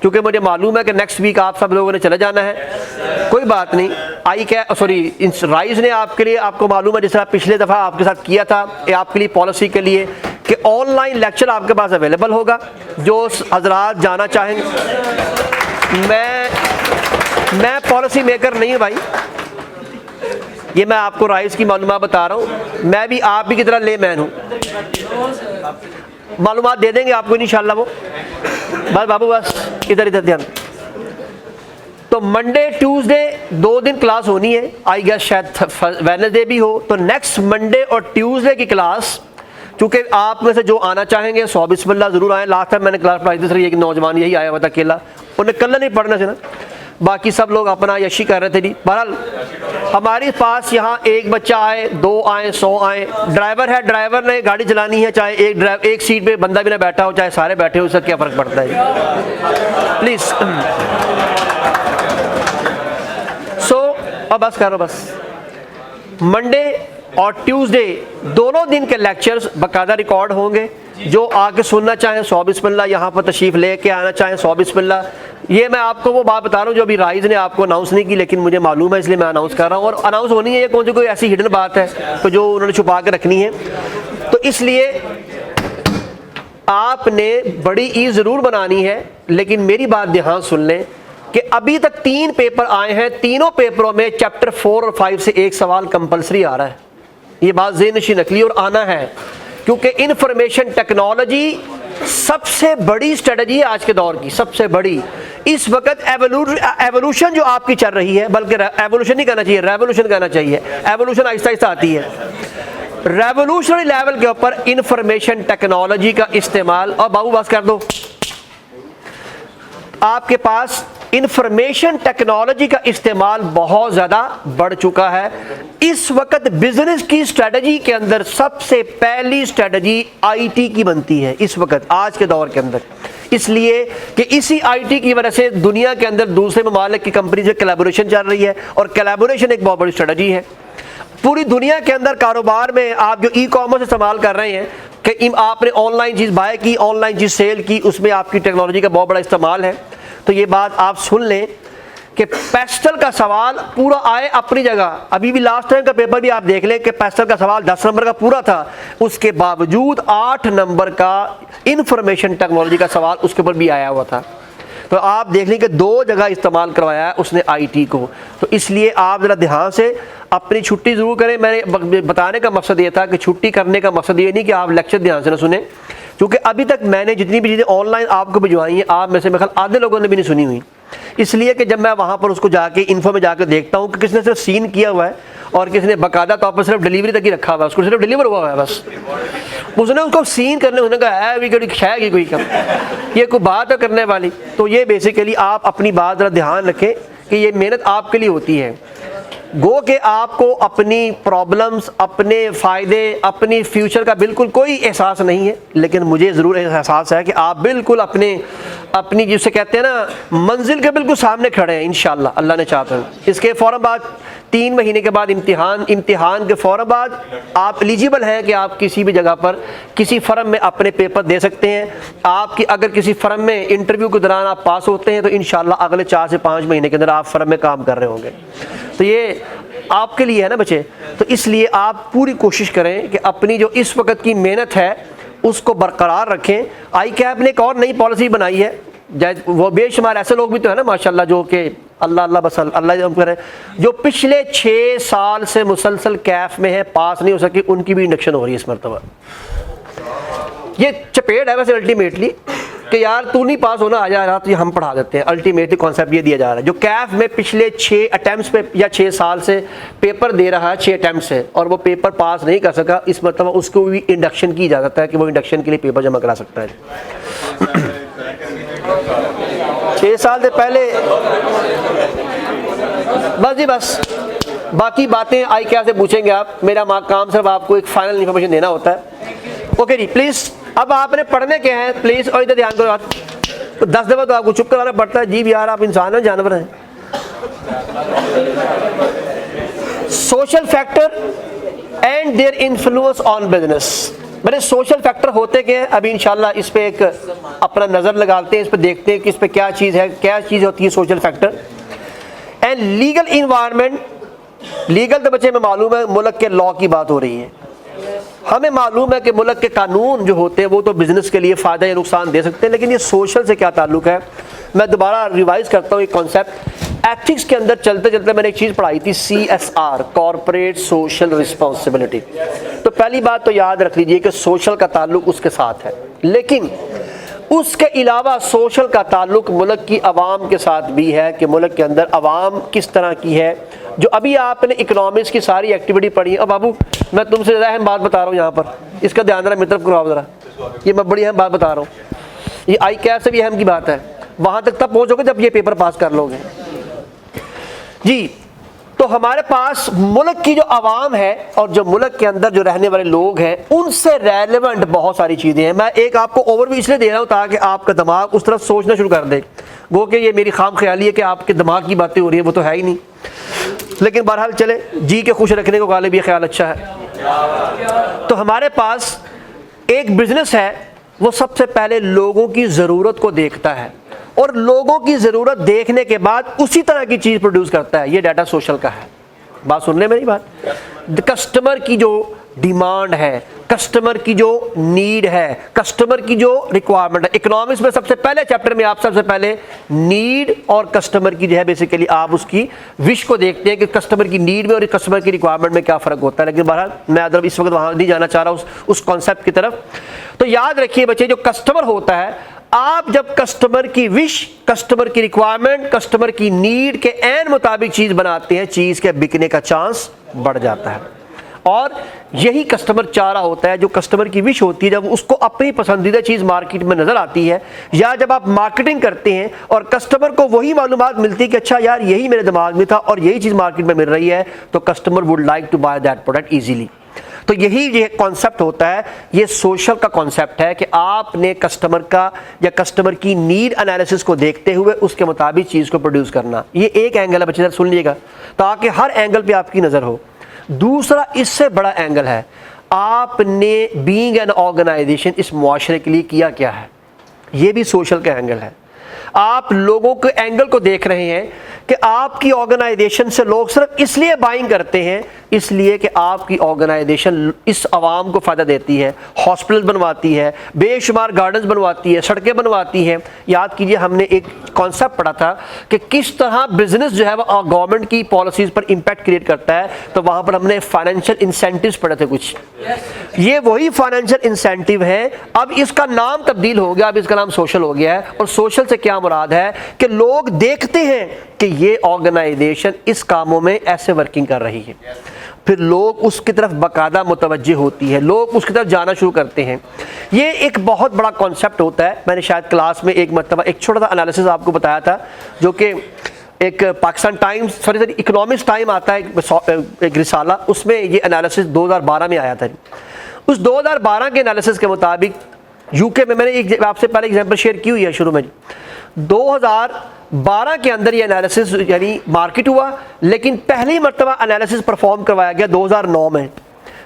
क्योंकि मुझे मालूम है कि नेक्स्ट वीक आप सब लोगों ने चले जाना है। कोई बात नहीं, राइज ने आपके लिए, आपको मालूम है जिस तरह पिछले दफ़ा आपके साथ किया था, आपके लिए पॉलिसी के लिए कि ऑनलाइन लेक्चर आपके पास अवेलेबल होगा, जो हजरात जाना चाहेंगे। मैं पॉलिसी मेकर नहीं हूँ भाई, ये मैं आपको राइज की मालूमात बता रहा हूँ, मैं भी आप भी की तरह लेमैन हूँ, मालूमात दे देंगे आपको इंशाल्लाह। वो बस बाबू बस इधर इधर ध्यान। तो मंडे ट्यूसडे 2 दिन क्लास होनी है, आई गेस शायद वेडनेसडे भी हो। तो नेक्स्ट मंडे और ट्यूसडे की क्लास, क्योंकि आप में से जो आना चाहेंगे 100 बिस्मिल्लाह ज़रूर आए। लास्ट टाइम मैंने क्लास पढ़ाई थी सर, ये नौजवान यही आया हुआ था अकेला, उन्हें कल नहीं पढ़ना से ना, बाकी सब लोग अपना यशी कर रहे थे जी। बहरहाल हमारे पास यहाँ एक बच्चा आए, 2 आए, 100 आए, ड्राइवर है, ड्राइवर ने गाड़ी चलानी है, चाहे एक सीट पे बंदा भी ना बैठा हो, चाहे सारे बैठे हो, उससे क्या फ़र्क पड़ता है प्लीज़। अब बस करो बस। मंडे और ट्यूसडे दोनों दिन के लेक्चर्स बाकायदा रिकॉर्ड होंगे, जो आके सुनना चाहें 100 बिस्मिल्लाह, यहाँ पर तशरीफ़ लेके आना चाहें 100 बिस्मिल्लाह। ये मैं आपको वो बात बता रहा हूँ जो अभी राइज ने आपको अनाउंस नहीं की, लेकिन मुझे मालूम है इसलिए मैं अनाउंस कर रहा हूँ। और अनाउंस होनी है, ये कौन सी कोई ऐसी हिडन बात है तो जो उन्होंने छुपा के रखनी है। तो इसलिए आपने बड़ी ईज़ ज़रूर बनानी है, लेकिन मेरी बात ध्यान सुन लें कि अभी तक 3 पेपर आए हैं, तीनों पेपरों में चैप्टर 4 और 5 से एक सवाल कंपलसरी आ रहा है। ये बात ज़हन नशीं रख ली, और आना है, क्योंकि इंफॉर्मेशन टेक्नोलॉजी सबसे बड़ी स्ट्रेटजी है आज के दौर की, सबसे बड़ी। इस वक्त एवोल्यूशन जो आपकी चल रही है, बल्कि एवोल्यूशन नहीं कहना चाहिए, रेवोल्यूशन कहना चाहिए, एवोल्यूशन आहिस्ता आहिस्ता आती है। रेवोल्यूशनरी लेवल के ऊपर इंफॉर्मेशन टेक्नोलॉजी का इस्तेमाल, और बाबू बात कर दो, आपके पास इंफॉर्मेशन टेक्नोलॉजी का इस्तेमाल बहुत ज़्यादा बढ़ चुका है। इस वक्त बिजनेस की स्ट्रेटजी के अंदर सबसे पहली स्ट्रेटजी आईटी की बनती है इस वक्त, आज के दौर के अंदर, इसलिए कि इसी आईटी की वजह से दुनिया के अंदर दूसरे ममालिक की कंपनी से कोलैबोरेशन चल रही है, और कोलैबोरेशन एक बहुत बड़ी स्ट्रेटजी है। पूरी दुनिया के अंदर कारोबार में आप जो ई कॉमर्स इस्तेमाल कर रहे हैं, कि आपने ऑनलाइन चीज़ बाय की, ऑनलाइन चीज़ सेल की, उसमें आपकी टेक्नोलॉजी का बहुत बड़ा इस्तेमाल है। तो ये बात आप सुन लें कि पेस्टल का सवाल पूरा आए अपनी जगह। अभी भी लास्ट टाइम का पेपर भी आप देख लें कि पेस्टल का सवाल 10 नंबर का पूरा था, उसके बावजूद 8 नंबर का इंफॉर्मेशन टेक्नोलॉजी का सवाल उसके ऊपर भी आया हुआ था। तो आप देख लें कि 2 जगह इस्तेमाल करवाया है उसने आईटी को। तो इसलिए आप ज़रा ध्यान से अपनी छुट्टी ज़रूर करें। मैंने बताने का मकसद ये था कि छुट्टी करने का मकसद ये नहीं कि आप लेक्चर ध्यान से ना सुने, क्योंकि अभी तक मैंने जितनी भी चीज़ें ऑनलाइन आपको भिजवाई हैं, आप में से मेरे ख्याल आधे लोगों ने भी नहीं सुनी हुई, इसलिए कि जब मैं वहाँ पर उसको जाके इन्फो में जाकर देखता हूँ कि किसने सिर्फ सीन किया हुआ है और किसने बाकायदा तौर पर सिर्फ डिलीवरी तक ही रखा हुआ है, उसको सिर्फ डिलीवर हुआ है बस, उसने उसको सीन करने, उसने कहा है अभी कोई खाएगी कोई कम, ये कोई बात है करने वाली। तो ये बेसिकली आप अपनी बात ज़रा ध्यान रखें कि ये मेहनत आपके लिए होती है। गो के आपको अपनी प्रॉब्लम्स, अपने फ़ायदे, अपनी फ्यूचर का बिल्कुल कोई एहसास नहीं है, लेकिन मुझे ज़रूर एहसास है कि आप बिल्कुल अपनी जिसे कहते हैं ना मंजिल के बिल्कुल सामने खड़े हैं इंशाल्लाह, अल्लाह ने चाहता है। इसके फ़ौरन बाद 3 महीने के बाद इम्तिहान के फ़ौरन बाद आप एलिजिबल हैं कि आप किसी भी जगह पर किसी फर्म में अपने पेपर दे सकते हैं। आपकी अगर किसी फर्म में इंटरव्यू के दौरान आप पास होते हैं तो इंशाल्लाह अगले 4 से 5 महीने के अंदर आप फर्म में काम कर रहे होंगे। तो ये आपके लिए है ना बच्चे, तो इसलिए आप पूरी कोशिश करें कि अपनी जो इस वक्त की मेहनत है उसको बरकरार रखें। आई कैप ने एक और नई पॉलिसी बनाई है, वो बेशुमार ऐसे लोग भी तो है ना माशाल्लाह जो कि अल्लाह अल्लाह बस अल्लाह करे, जो पिछले 6 साल से मुसलसल कैफ में है, पास नहीं हो सके, उनकी भी इंडक्शन हो रही है इस मरतबा। ये चपेट है वैसे अल्टीमेटली कि यार तू नहीं पास होना, आ जा रहा तो हम पढ़ा देते हैं, अल्टीमेटली कॉन्सेप्ट ये दिया जा रहा है। जो कैफ में पिछले 6 अटैम्प्ट पे या 6 साल से पेपर दे रहा है, 6 अटैम्प्ट से, और वो पेपर पास नहीं कर सका, इस मतलब उसको भी इंडक्शन की इजाज़त है कि वो इंडक्शन के लिए पेपर जमा करा सकता है। 6 साल से पहले बस जी बस, बाकी बातें आई क्या से पूछेंगे आप, मेरा काम सिर्फ आपको एक फाइनल इन्फॉर्मेशन देना होता है। ओके जी, प्लीज़ अब आपने पढ़ने के हैं प्लीज़, और इधर ध्यान करो यार, तो 10 दफ़ा तो आपको चुप कराना पड़ता है। जी यार आप इंसान हैं जानवर हैं। Social factor and their influence on business. मेरे सोशल फैक्टर होते क्या हैं, अभी इंशाल्लाह इस पे एक अपना नज़र लगाते हैं, इस पे देखते हैं कि इस पे क्या चीज़ है, क्या चीज़ होती है social factor. And legal environment, legal तो बच्चे में मालूम है मुल्क के लॉ की बात हो रही है, हमें मालूम है कि मुल्क के कानून जो होते हैं वो तो बिज़नेस के लिए फ़ायदा या नुकसान दे सकते हैं, लेकिन ये सोशल से क्या ताल्लुक़ है। मैं दोबारा रिवाइज़ करता हूँ एक कॉन्सेप्ट एथिक्स के अंदर चलते चलते मैंने एक चीज़ पढ़ाई थी, CSR, कॉर्पोरेट सोशल रिस्पॉन्सिबिलिटी। तो पहली बात तो याद रख लीजिए कि सोशल का ताल्लुक उसके साथ है, लेकिन उसके अलावा सोशल का ताल्लुक मुल्क की आवाम के साथ भी है कि मुल्क के अंदर आवाम किस तरह की है। जो अभी आपने इकोनॉमिक्स की सारी एक्टिविटी पढ़ी है, अब बाबू मैं तुमसे ज़्यादा अहम बात बता रहा हूँ यहाँ पर, इसका ध्यान रहा, मेरी तरफ कराओ ज़रा, ये मैं बड़ी अहम बात बता रहा हूँ, ये ICAS से भी अहम की बात है। वहाँ तक तब पहुँचोगे जब ये पेपर पास कर लोगे जी। तो हमारे पास मुल्क की जो आवाम है और जो मुल्क के अंदर जो रहने वाले लोग हैं उनसे रेलेवेंट बहुत सारी चीज़ें हैं। मैं एक आपको ओवरव्यू इसलिए दे रहा हूँ ताकि आपका दिमाग उस तरफ सोचना शुरू कर दे। वो कि ये मेरी खाम ख्याली है कि आपके दिमाग की बातें हो रही है, वो तो है ही नहीं, लेकिन बहरहाल चले, जी के खुश रखने को गालिब ये ख्याल अच्छा है। तो हमारे पास एक बिजनेस है, वो सबसे पहले लोगों की ज़रूरत को देखता है और लोगों की ज़रूरत देखने के बाद उसी तरह की चीज़ प्रोड्यूस करता है। ये डाटा सोशल का है। बात सुन ले मेरी बात, कस्टमर की जो डिमांड है, कस्टमर की जो नीड है, कस्टमर की जो रिक्वायरमेंट है, इकोनॉमिक्स में सबसे पहले चैप्टर में आप सबसे पहले नीड और कस्टमर की जो है बेसिकली आप उसकी विश को देखते हैं कि कस्टमर की नीड में और कस्टमर की रिक्वायरमेंट में क्या फ़र्क होता है। लेकिन बहरहाल मैं अदर इस वक्त वहाँ नहीं जाना चाह रहा उस कॉन्सेप्ट की तरफ। तो याद रखिए बच्चे, जो कस्टमर होता है, आप जब कस्टमर की विश, कस्टमर की रिक्वायरमेंट, कस्टमर की नीड के एन मुताबिक चीज़ बनाते हैं, चीज़ के बिकने का चांस बढ़ जाता है। और यही कस्टमर चाह रहा होता है, जो कस्टमर की विश होती है, जब उसको अपनी पसंदीदा चीज़ मार्केट में नज़र आती है या जब आप मार्केटिंग करते हैं और कस्टमर को वही मालूमात मिलती है कि अच्छा यार यही मेरे दिमाग में था और यही चीज़ मार्केट में मिल रही है, तो customer would like to buy that product easily. तो यही ये कॉन्सेप्ट होता है, ये सोशल का कॉन्सेप्ट है कि आपने कस्टमर का या कस्टमर की नीड एनालिसिस को देखते हुए उसके मुताबिक चीज़ को प्रोड्यूस करना। ये एक एंगल है बच्चे, सुन लीजिएगा ताकि हर एंगल पे आपकी नज़र हो। दूसरा इससे बड़ा एंगल है, आपने बीइंग एन ऑर्गेनाइजेशन इस मुआशरे के लिए किया क्या है, ये भी सोशल का एंगल है। आप लोगों के एंगल को देख रहे हैं कि आपकी ऑर्गेनाइजेशन से लोग सिर्फ इसलिए बाइंग करते हैं इसलिए कि आपकी ऑर्गेनाइजेशन इस आवाम को फ़ायदा देती है, हॉस्पिटल बनवाती है, बेशुमार गार्डन्स बनवाती है, सड़कें बनवाती हैं। याद कीजिए हमने एक कॉन्सेप्ट पढ़ा था कि किस तरह बिजनेस जो है वह गवर्नमेंट की पॉलिसीज़ पर इम्पैक्ट क्रिएट करता है। तो वहाँ पर हमने फाइनेंशियल इंसेंटिव्स पढ़े थे कुछ। ये वही फाइनेंशियल इंसेंटिव है, अब इसका नाम तब्दील हो गया, अब इसका नाम सोशल हो गया है। और सोशल से क्या मुराद है कि लोग देखते हैं कि ये ऑर्गेनाइजेशन इस कामों में ऐसे वर्किंग कर रही है, फिर लोग उसकी तरफ बाकायदा मुतवज्जे होती है, लोग उसकी तरफ जाना शुरू करते हैं। ये एक बहुत बड़ा कॉन्सेप्ट होता है। मैंने शायद क्लास में एक मरतबा एक छोटा सा एनालिसिस आपको बताया था, जो कि एक Pakistan times sorry economics time आता है एक रिसाला, उसमें ये एनालिसिस 2012 में आया था। उस 2012 के एनालिसिस के मुताबिक यूके में, मैंने एक आपसे पहले एग्जांपल शेयर की हुई है शुरू में, 2012 के अंदर ये एनालिसिस यानी मार्केट हुआ, लेकिन पहली मरतबा एनालिसिस परफॉर्म करवाया गया 2009 में।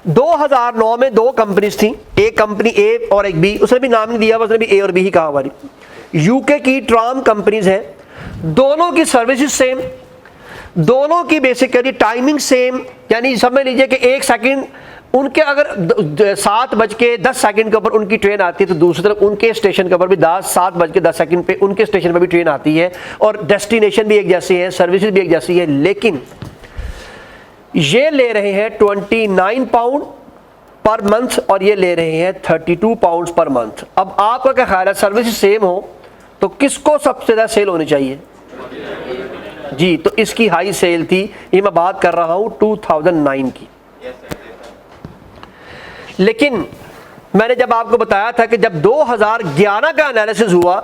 2009 में दो कंपनीज थी, एक कंपनी ए और एक बी, उसने भी नाम नहीं दिया, उसने भी ए और बी ही कहा हमारी। यूके की ट्राम कंपनीज हैं, दोनों की सर्विसेज सेम, दोनों की बेसिकली टाइमिंग सेम, यानी समझ लीजिए कि एक सेकंड उनके अगर 7:10 के ऊपर उनकी ट्रेन आती है तो दूसरी तरफ उनके स्टेशन के ऊपर भी 7:10 पे उनके स्टेशन पर भी ट्रेन आती है और डेस्टिनेशन भी एक जैसी है, सर्विसेज भी एक जैसी है। लेकिन ये ले रहे हैं 29 पाउंड पर मंथ और ये ले रहे हैं 32 पाउंड पर मंथ। अब आपका क्या ख्याल है, सर्विसेज सेम हो तो किसको सबसे ज़्यादा सेल होनी चाहिए जी? तो इसकी हाई सेल थी, ये मैं बात कर रहा हूँ 2009 की। लेकिन मैंने जब आपको बताया था कि जब 2011 का एनालिसिस हुआ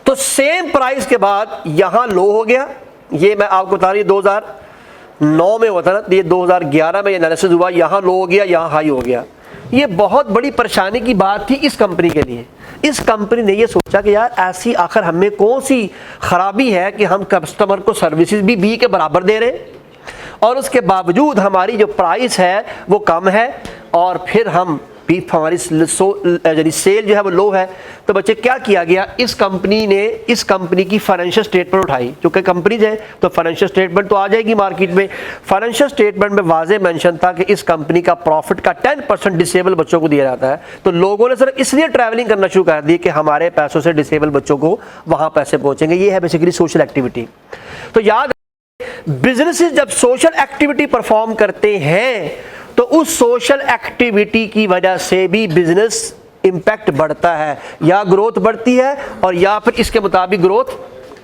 तो सेम प्राइस के बाद यहाँ लो हो गया। ये मैं आपको बता रही 2009 में हुआ था ना, ये 2011 में एनालिसिस हुआ, यहाँ लो हो गया, यहाँ हाई हो गया। ये बहुत बड़ी परेशानी की बात थी इस कंपनी के लिए। इस कंपनी ने ये सोचा कि यार ऐसी आखिर हमें कौन सी खराबी है कि हम कस्टमर को सर्विसेज भी बी के बराबर दे रहे हैं और उसके बावजूद हमारी जो प्राइस है वो कम है, और फिर हम हमारी सेल जो है वो लो है, तो बच्चे क्या किया गया, इस कंपनी की फाइनेंशियल स्टेटमेंट उठाई, क्योंकि कंपनीज है तो फाइनेंशियल स्टेटमेंट तो आ जाएगी मार्केट में। फाइनेंशियल स्टेटमेंट में वाज़े मेंशन था कि इस कंपनी का प्रॉफिट का 10% डिसेबल बच्चों को दिया जाता है। तो लोगों ने सिर्फ इसलिए ट्रैवलिंग करना शुरू कर दी कि हमारे पैसों से डिसेबल बच्चों को वहां पैसे पहुंचेंगे। ये है बेसिकली सोशल एक्टिविटी। तो याद, बिजनेसेस जब सोशल एक्टिविटी परफॉर्म करते हैं तो उस सोशल एक्टिविटी की वजह से भी बिजनेस इंपैक्ट बढ़ता है, या ग्रोथ बढ़ती है और या फिर इसके मुताबिक ग्रोथ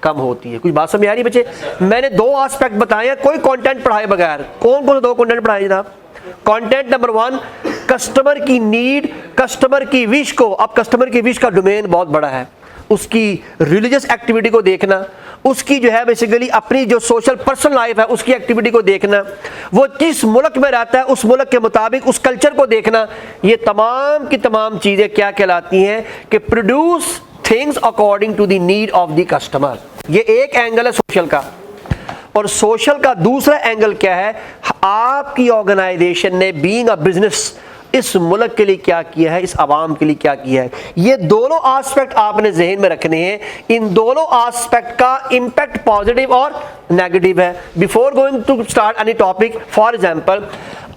कम होती है। कुछ बात समझ आ रही बच्चे? मैंने 2 एस्पेक्ट बताए हैं, कोई कंटेंट पढ़ाए बगैर। कौन कौन से 2 कंटेंट पढ़ाए जनाब? कंटेंट नंबर 1, कस्टमर की नीड, कस्टमर की विश को। अब कस्टमर की विश का डोमेन बहुत बड़ा है, उसकी रिलीजियस एक्टिविटी को देखना, उसकी जो है बेसिकली अपनी जो सोशल पर्सनल लाइफ है उसकी एक्टिविटी को देखना, वो किस मुल्क में रहता है उस मुल्क के मुताबिक उस कल्चर को देखना। ये तमाम की तमाम चीज़ें क्या कहलाती हैं कि produce things according to the need of the customer. ये एक एंगल है सोशल का। और सोशल का दूसरा एंगल क्या है, आपकी ऑर्गेनाइजेशन ने बीइंग अ बिजनेस इस मुल्क के लिए क्या किया है, इस आवाम के लिए क्या किया है। ये दोनों एस्पेक्ट आपने जहन में रखने हैं। इन दोनों एस्पेक्ट का इंपैक्ट पॉजिटिव और नेगेटिव है। Before going to start any topic, for example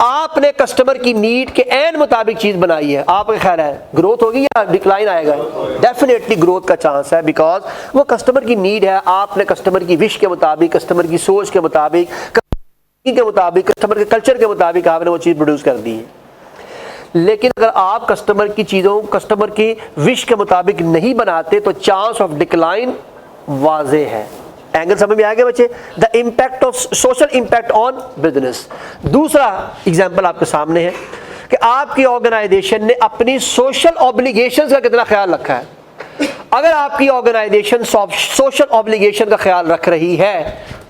आपने कस्टमर की नीड के एन मुताबिक चीज़ बनाई है, आपका ख्याल है ग्रोथ होगी या डिक्लाइन आएगा? डेफिनेटली ग्रोथ का चांस है, बिकॉज वो कस्टमर की नीड है। आपने कस्टमर की विश के मुताबिक, कस्टमर की सोच के मुताबिक, कस्टमर के कल्चर के मुताबिक आपने वो चीज़ प्रोड्यूस कर दी है। लेकिन अगर आप कस्टमर की चीज़ों, कस्टमर की विश के मुताबिक नहीं बनाते तो चांस ऑफ डिक्लाइन वाजे है। एंगल समझ में आ गया बच्चे? The impact of social impact on business. दूसरा एग्जाम्पल आपके सामने है कि आपकी ऑर्गेनाइजेशन ने अपनी सोशल ऑब्लिगेशंस का कितना ख्याल रखा है। अगर आपकी ऑर्गेनाइजेशन सोशल ऑब्लिगेशन का ख्याल रख रही है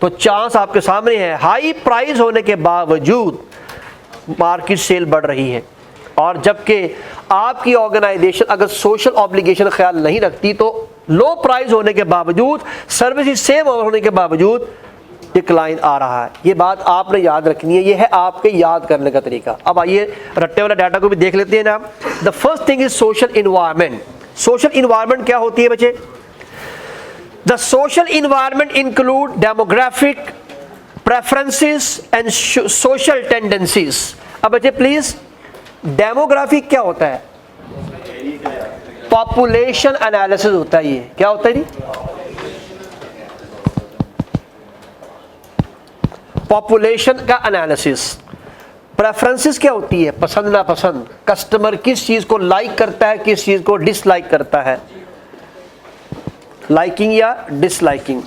तो चांस आपके सामने है, हाई प्राइस होने के बावजूद मार्केट सेल बढ़ रही है। और जबकि आपकी ऑर्गेनाइजेशन अगर सोशल ऑब्लिगेशन का ख्याल नहीं रखती तो लो प्राइस होने के बावजूद, सर्विस सेम होने के बावजूद डिक्लाइन आ रहा है। ये बात आपने याद रखनी है। ये है आपके याद करने का तरीका। अब आइए रट्टे वाला डाटा को भी देख लेते हैं ना। The first thing is social environment. Social environment क्या होती है बच्चे? The social environment include demographic preferences and social tendencies. अब बच्चे प्लीज, डेमोग्राफिक क्या होता है? पॉपुलेशन एनालिसिस होता है। ये क्या होता है जी? पॉपुलेशन का एनालिसिस। प्रेफरेंसेस क्या होती है? पसंद ना पसंद, कस्टमर किस चीज को लाइक करता है, किस चीज को डिसलाइक करता है, लाइकिंग या डिसलाइकिंग।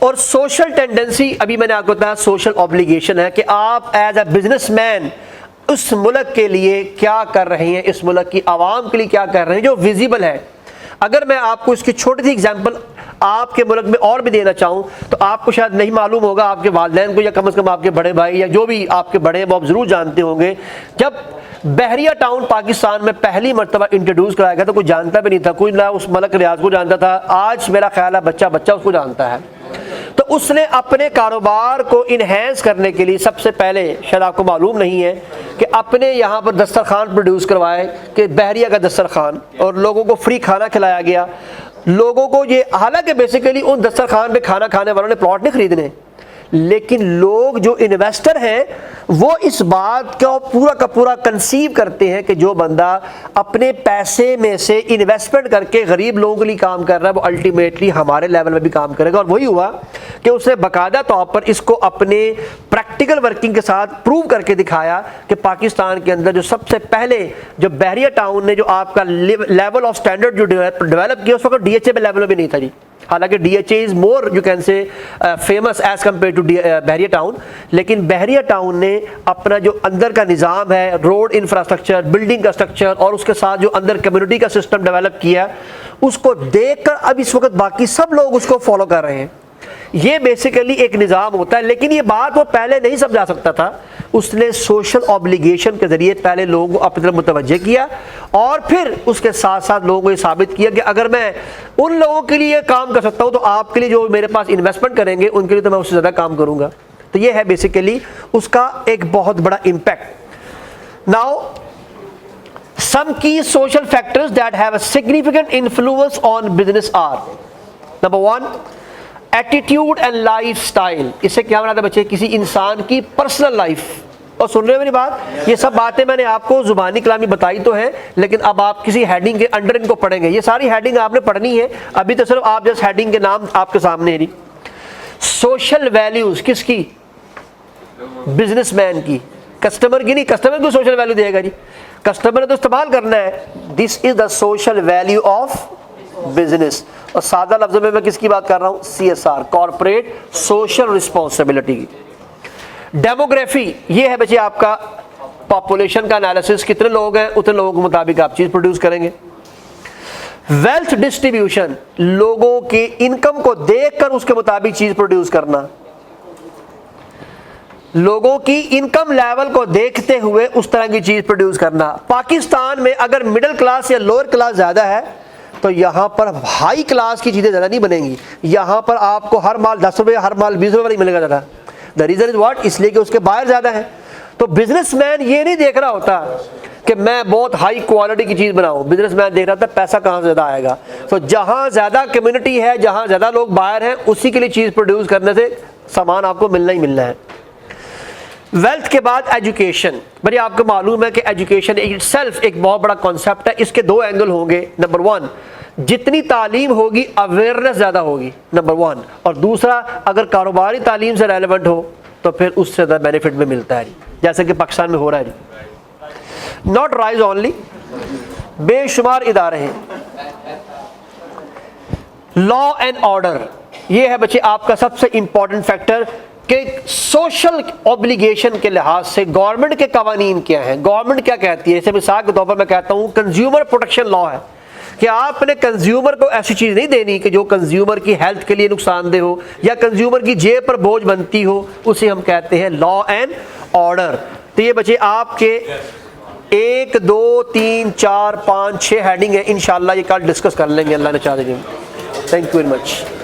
और सोशल टेंडेंसी, अभी मैंने आपको बताया सोशल ऑब्लिगेशन है कि आप एज अ बिजनेसमैन उस मुल्क के लिए क्या कर रहे हैं, इस मुल्क की आवाम के लिए क्या कर रहे हैं, जो विजिबल है। अगर मैं आपको इसकी छोटी सी एग्जांपल आपके मुल्क में और भी देना चाहूँ तो आपको शायद नहीं मालूम होगा, आपके वालिदैन को या कम से कम आपके बड़े भाई या जो भी आपके बड़े हैं वो आप ज़रूर जानते होंगे। जब बहरिया टाउन पाकिस्तान में पहली मरतबा इंट्रोड्यूस कराया गया तो कोई जानता भी नहीं था, कोई ना उस मलक रियाज को जानता था। आज मेरा ख्याल है बच्चा बच्चा उसको जानता है। तो उसने अपने कारोबार को इन्हेंस करने के लिए सबसे पहले, शायद आपको मालूम नहीं है, कि अपने यहाँ पर दस्तरखान प्रोड्यूस करवाए कि बहरिया का दस्तरखान, और लोगों को फ्री खाना खिलाया गया। लोगों को ये, हालांकि बेसिकली उन दस्तरखान पे खाना खाने वालों ने प्लॉट नहीं खरीदने, लेकिन लोग जो इन्वेस्टर हैं वो इस बात का पूरा कंसीव करते हैं कि जो बंदा अपने पैसे में से इन्वेस्टमेंट करके गरीब लोगों के लिए काम कर रहा है वो अल्टीमेटली हमारे लेवल में भी काम करेगा। और वही हुआ कि उसने बाकायदा तौर पर इसको अपने प्रैक्टिकल वर्किंग के साथ प्रूव करके दिखाया कि पाकिस्तान के अंदर जो सबसे पहले जो बहरिया टाउन ने जो आपका लेवल ऑफ स्टैंडर्ड जो डेवलप किया उस वक्त DHA लेवल में भी नहीं था जी। हालांकि DHA is more you can say famous as compare to Bahria Town, लेकिन बहरिया टाउन ने अपना जो अंदर का निज़ाम है, रोड इंफ्रास्ट्रक्चर, बिल्डिंग का स्ट्रक्चर और उसके साथ जो अंदर कम्युनिटी का सिस्टम डेवलप किया, उसको देखकर अब इस वक्त बाकी सब लोग उसको फॉलो कर रहे हैं। ये बेसिकली एक निज़ाम होता है, लेकिन ये बात वो पहले नहीं समझा सकता था। उसने सोशल ऑब्लिगेशन के ज़रिए पहले लोगों को अपनी तरफ मुतवज्जे किया और फिर उसके साथ साथ लोगों को ये साबित किया कि अगर मैं उन लोगों के लिए काम कर सकता हूँ तो आपके लिए जो मेरे पास इन्वेस्टमेंट करेंगे उनके लिए तो मैं उससे ज़्यादा काम करूँगा। तो ये है बेसिकली उसका एक बहुत बड़ा impact. Now Some key social factors that have a significant influence on business are: number 1, attitude and lifestyle. इससे क्या बनाता है बच्चे, किसी इंसान की पर्सनल लाइफ। और सुन रहे हो मेरी बात, ये सब बातें मैंने आपको जुबानी कलामी बताई तो है, लेकिन अब आप किसी हेडिंग के अंडर इनको पढ़ेंगे। ये सारी हेडिंग आपने पढ़नी है, अभी तो सिर्फ आप जस्ट हेडिंग के नाम आपके सामने है। सोशल वैल्यूज किसकी? बिजनेसमैन की, कस्टमर की नहीं। कस्टमर को सोशल वैल्यू देगा जी, कस्टमर ने तो इस्तेमाल करना है। This is the social value of business. और सादा लफ्जों में मैं किसकी बात कर रहा हूं? CSR, कॉर्पोरेट सोशल रिस्पॉन्सिबिलिटी की। डेमोग्राफी, ये है बच्चे आपका पॉपुलेशन का एनालिसिस, कितने लोग हैं उतने लोगों के मुताबिक आप चीज प्रोड्यूस करेंगे। वेल्थ डिस्ट्रीब्यूशन, लोगों के इनकम को देखकर उसके मुताबिक चीज प्रोड्यूस करना, लोगों की इनकम लेवल को देखते हुए उस तरह की चीज प्रोड्यूस करना। पाकिस्तान में अगर मिडिल क्लास या लोअर क्लास ज्यादा है तो यहां पर हाई क्लास की चीजें ज्यादा नहीं बनेंगी। यहां पर आपको हर माल 10 रुपए, हर माल 20 रुपए नहीं मिलेगा ज्यादा। द रीजन इज व्हाट, इसलिए कि उसके बायर ज्यादा है। तो बिजनेसमैन ये नहीं देख रहा होता कि मैं बहुत हाई क्वालिटी की चीज बनाऊं, बिजनेसमैन देख रहा था पैसा कहां से ज्यादा आएगा। तो जहां ज्यादा कम्युनिटी है, जहां ज्यादा लोग बायर हैं, उसी के लिए चीज प्रोड्यूस करने से सामान आपको मिलना ही मिलना है। वेल्थ के बाद एजुकेशन। भाई आपको मालूम है कि एजुकेशन इटसेल्फ एक बहुत बड़ा कॉन्सेप्ट है। इसके 2 एंगल होंगे। नंबर 1, जितनी तालीम होगी अवेयरनेस ज़्यादा होगी, नंबर 1। और दूसरा, अगर कारोबारी तालीम से रेलेवेंट हो तो फिर उससे ज़्यादा बेनिफिट में मिलता है, जैसे कि पाकिस्तान में हो रहा है। नॉट राइज ओनली, बेशुमार इदारे हैं। लॉ एंड ऑर्डर, ये है बच्चे आपका सबसे इंपॉर्टेंट फैक्टर कि सोशल ऑब्लिगेशन के लिहाज से गवर्नमेंट के कवानीन क्या हैं, गवर्नमेंट क्या कहती है। जैसे मिसाल के तौर पर मैं कहता हूँ कंज्यूमर प्रोटेक्शन लॉ है कि आपने कंज्यूमर को ऐसी चीज़ नहीं देनी कि जो कंज्यूमर की हेल्थ के लिए नुकसानदेह हो या कंज्यूमर की जेब पर बोझ बनती हो, उसे हम कहते हैं लॉ एंड ऑर्डर। तो ये बच्चे आपके 1, 2, 3, 4, 5, 6 हेडिंग है। इंशाल्लाह ये कल डिस्कस कर लेंगे, अल्लाह ने चाह देंगे। Thank you very much.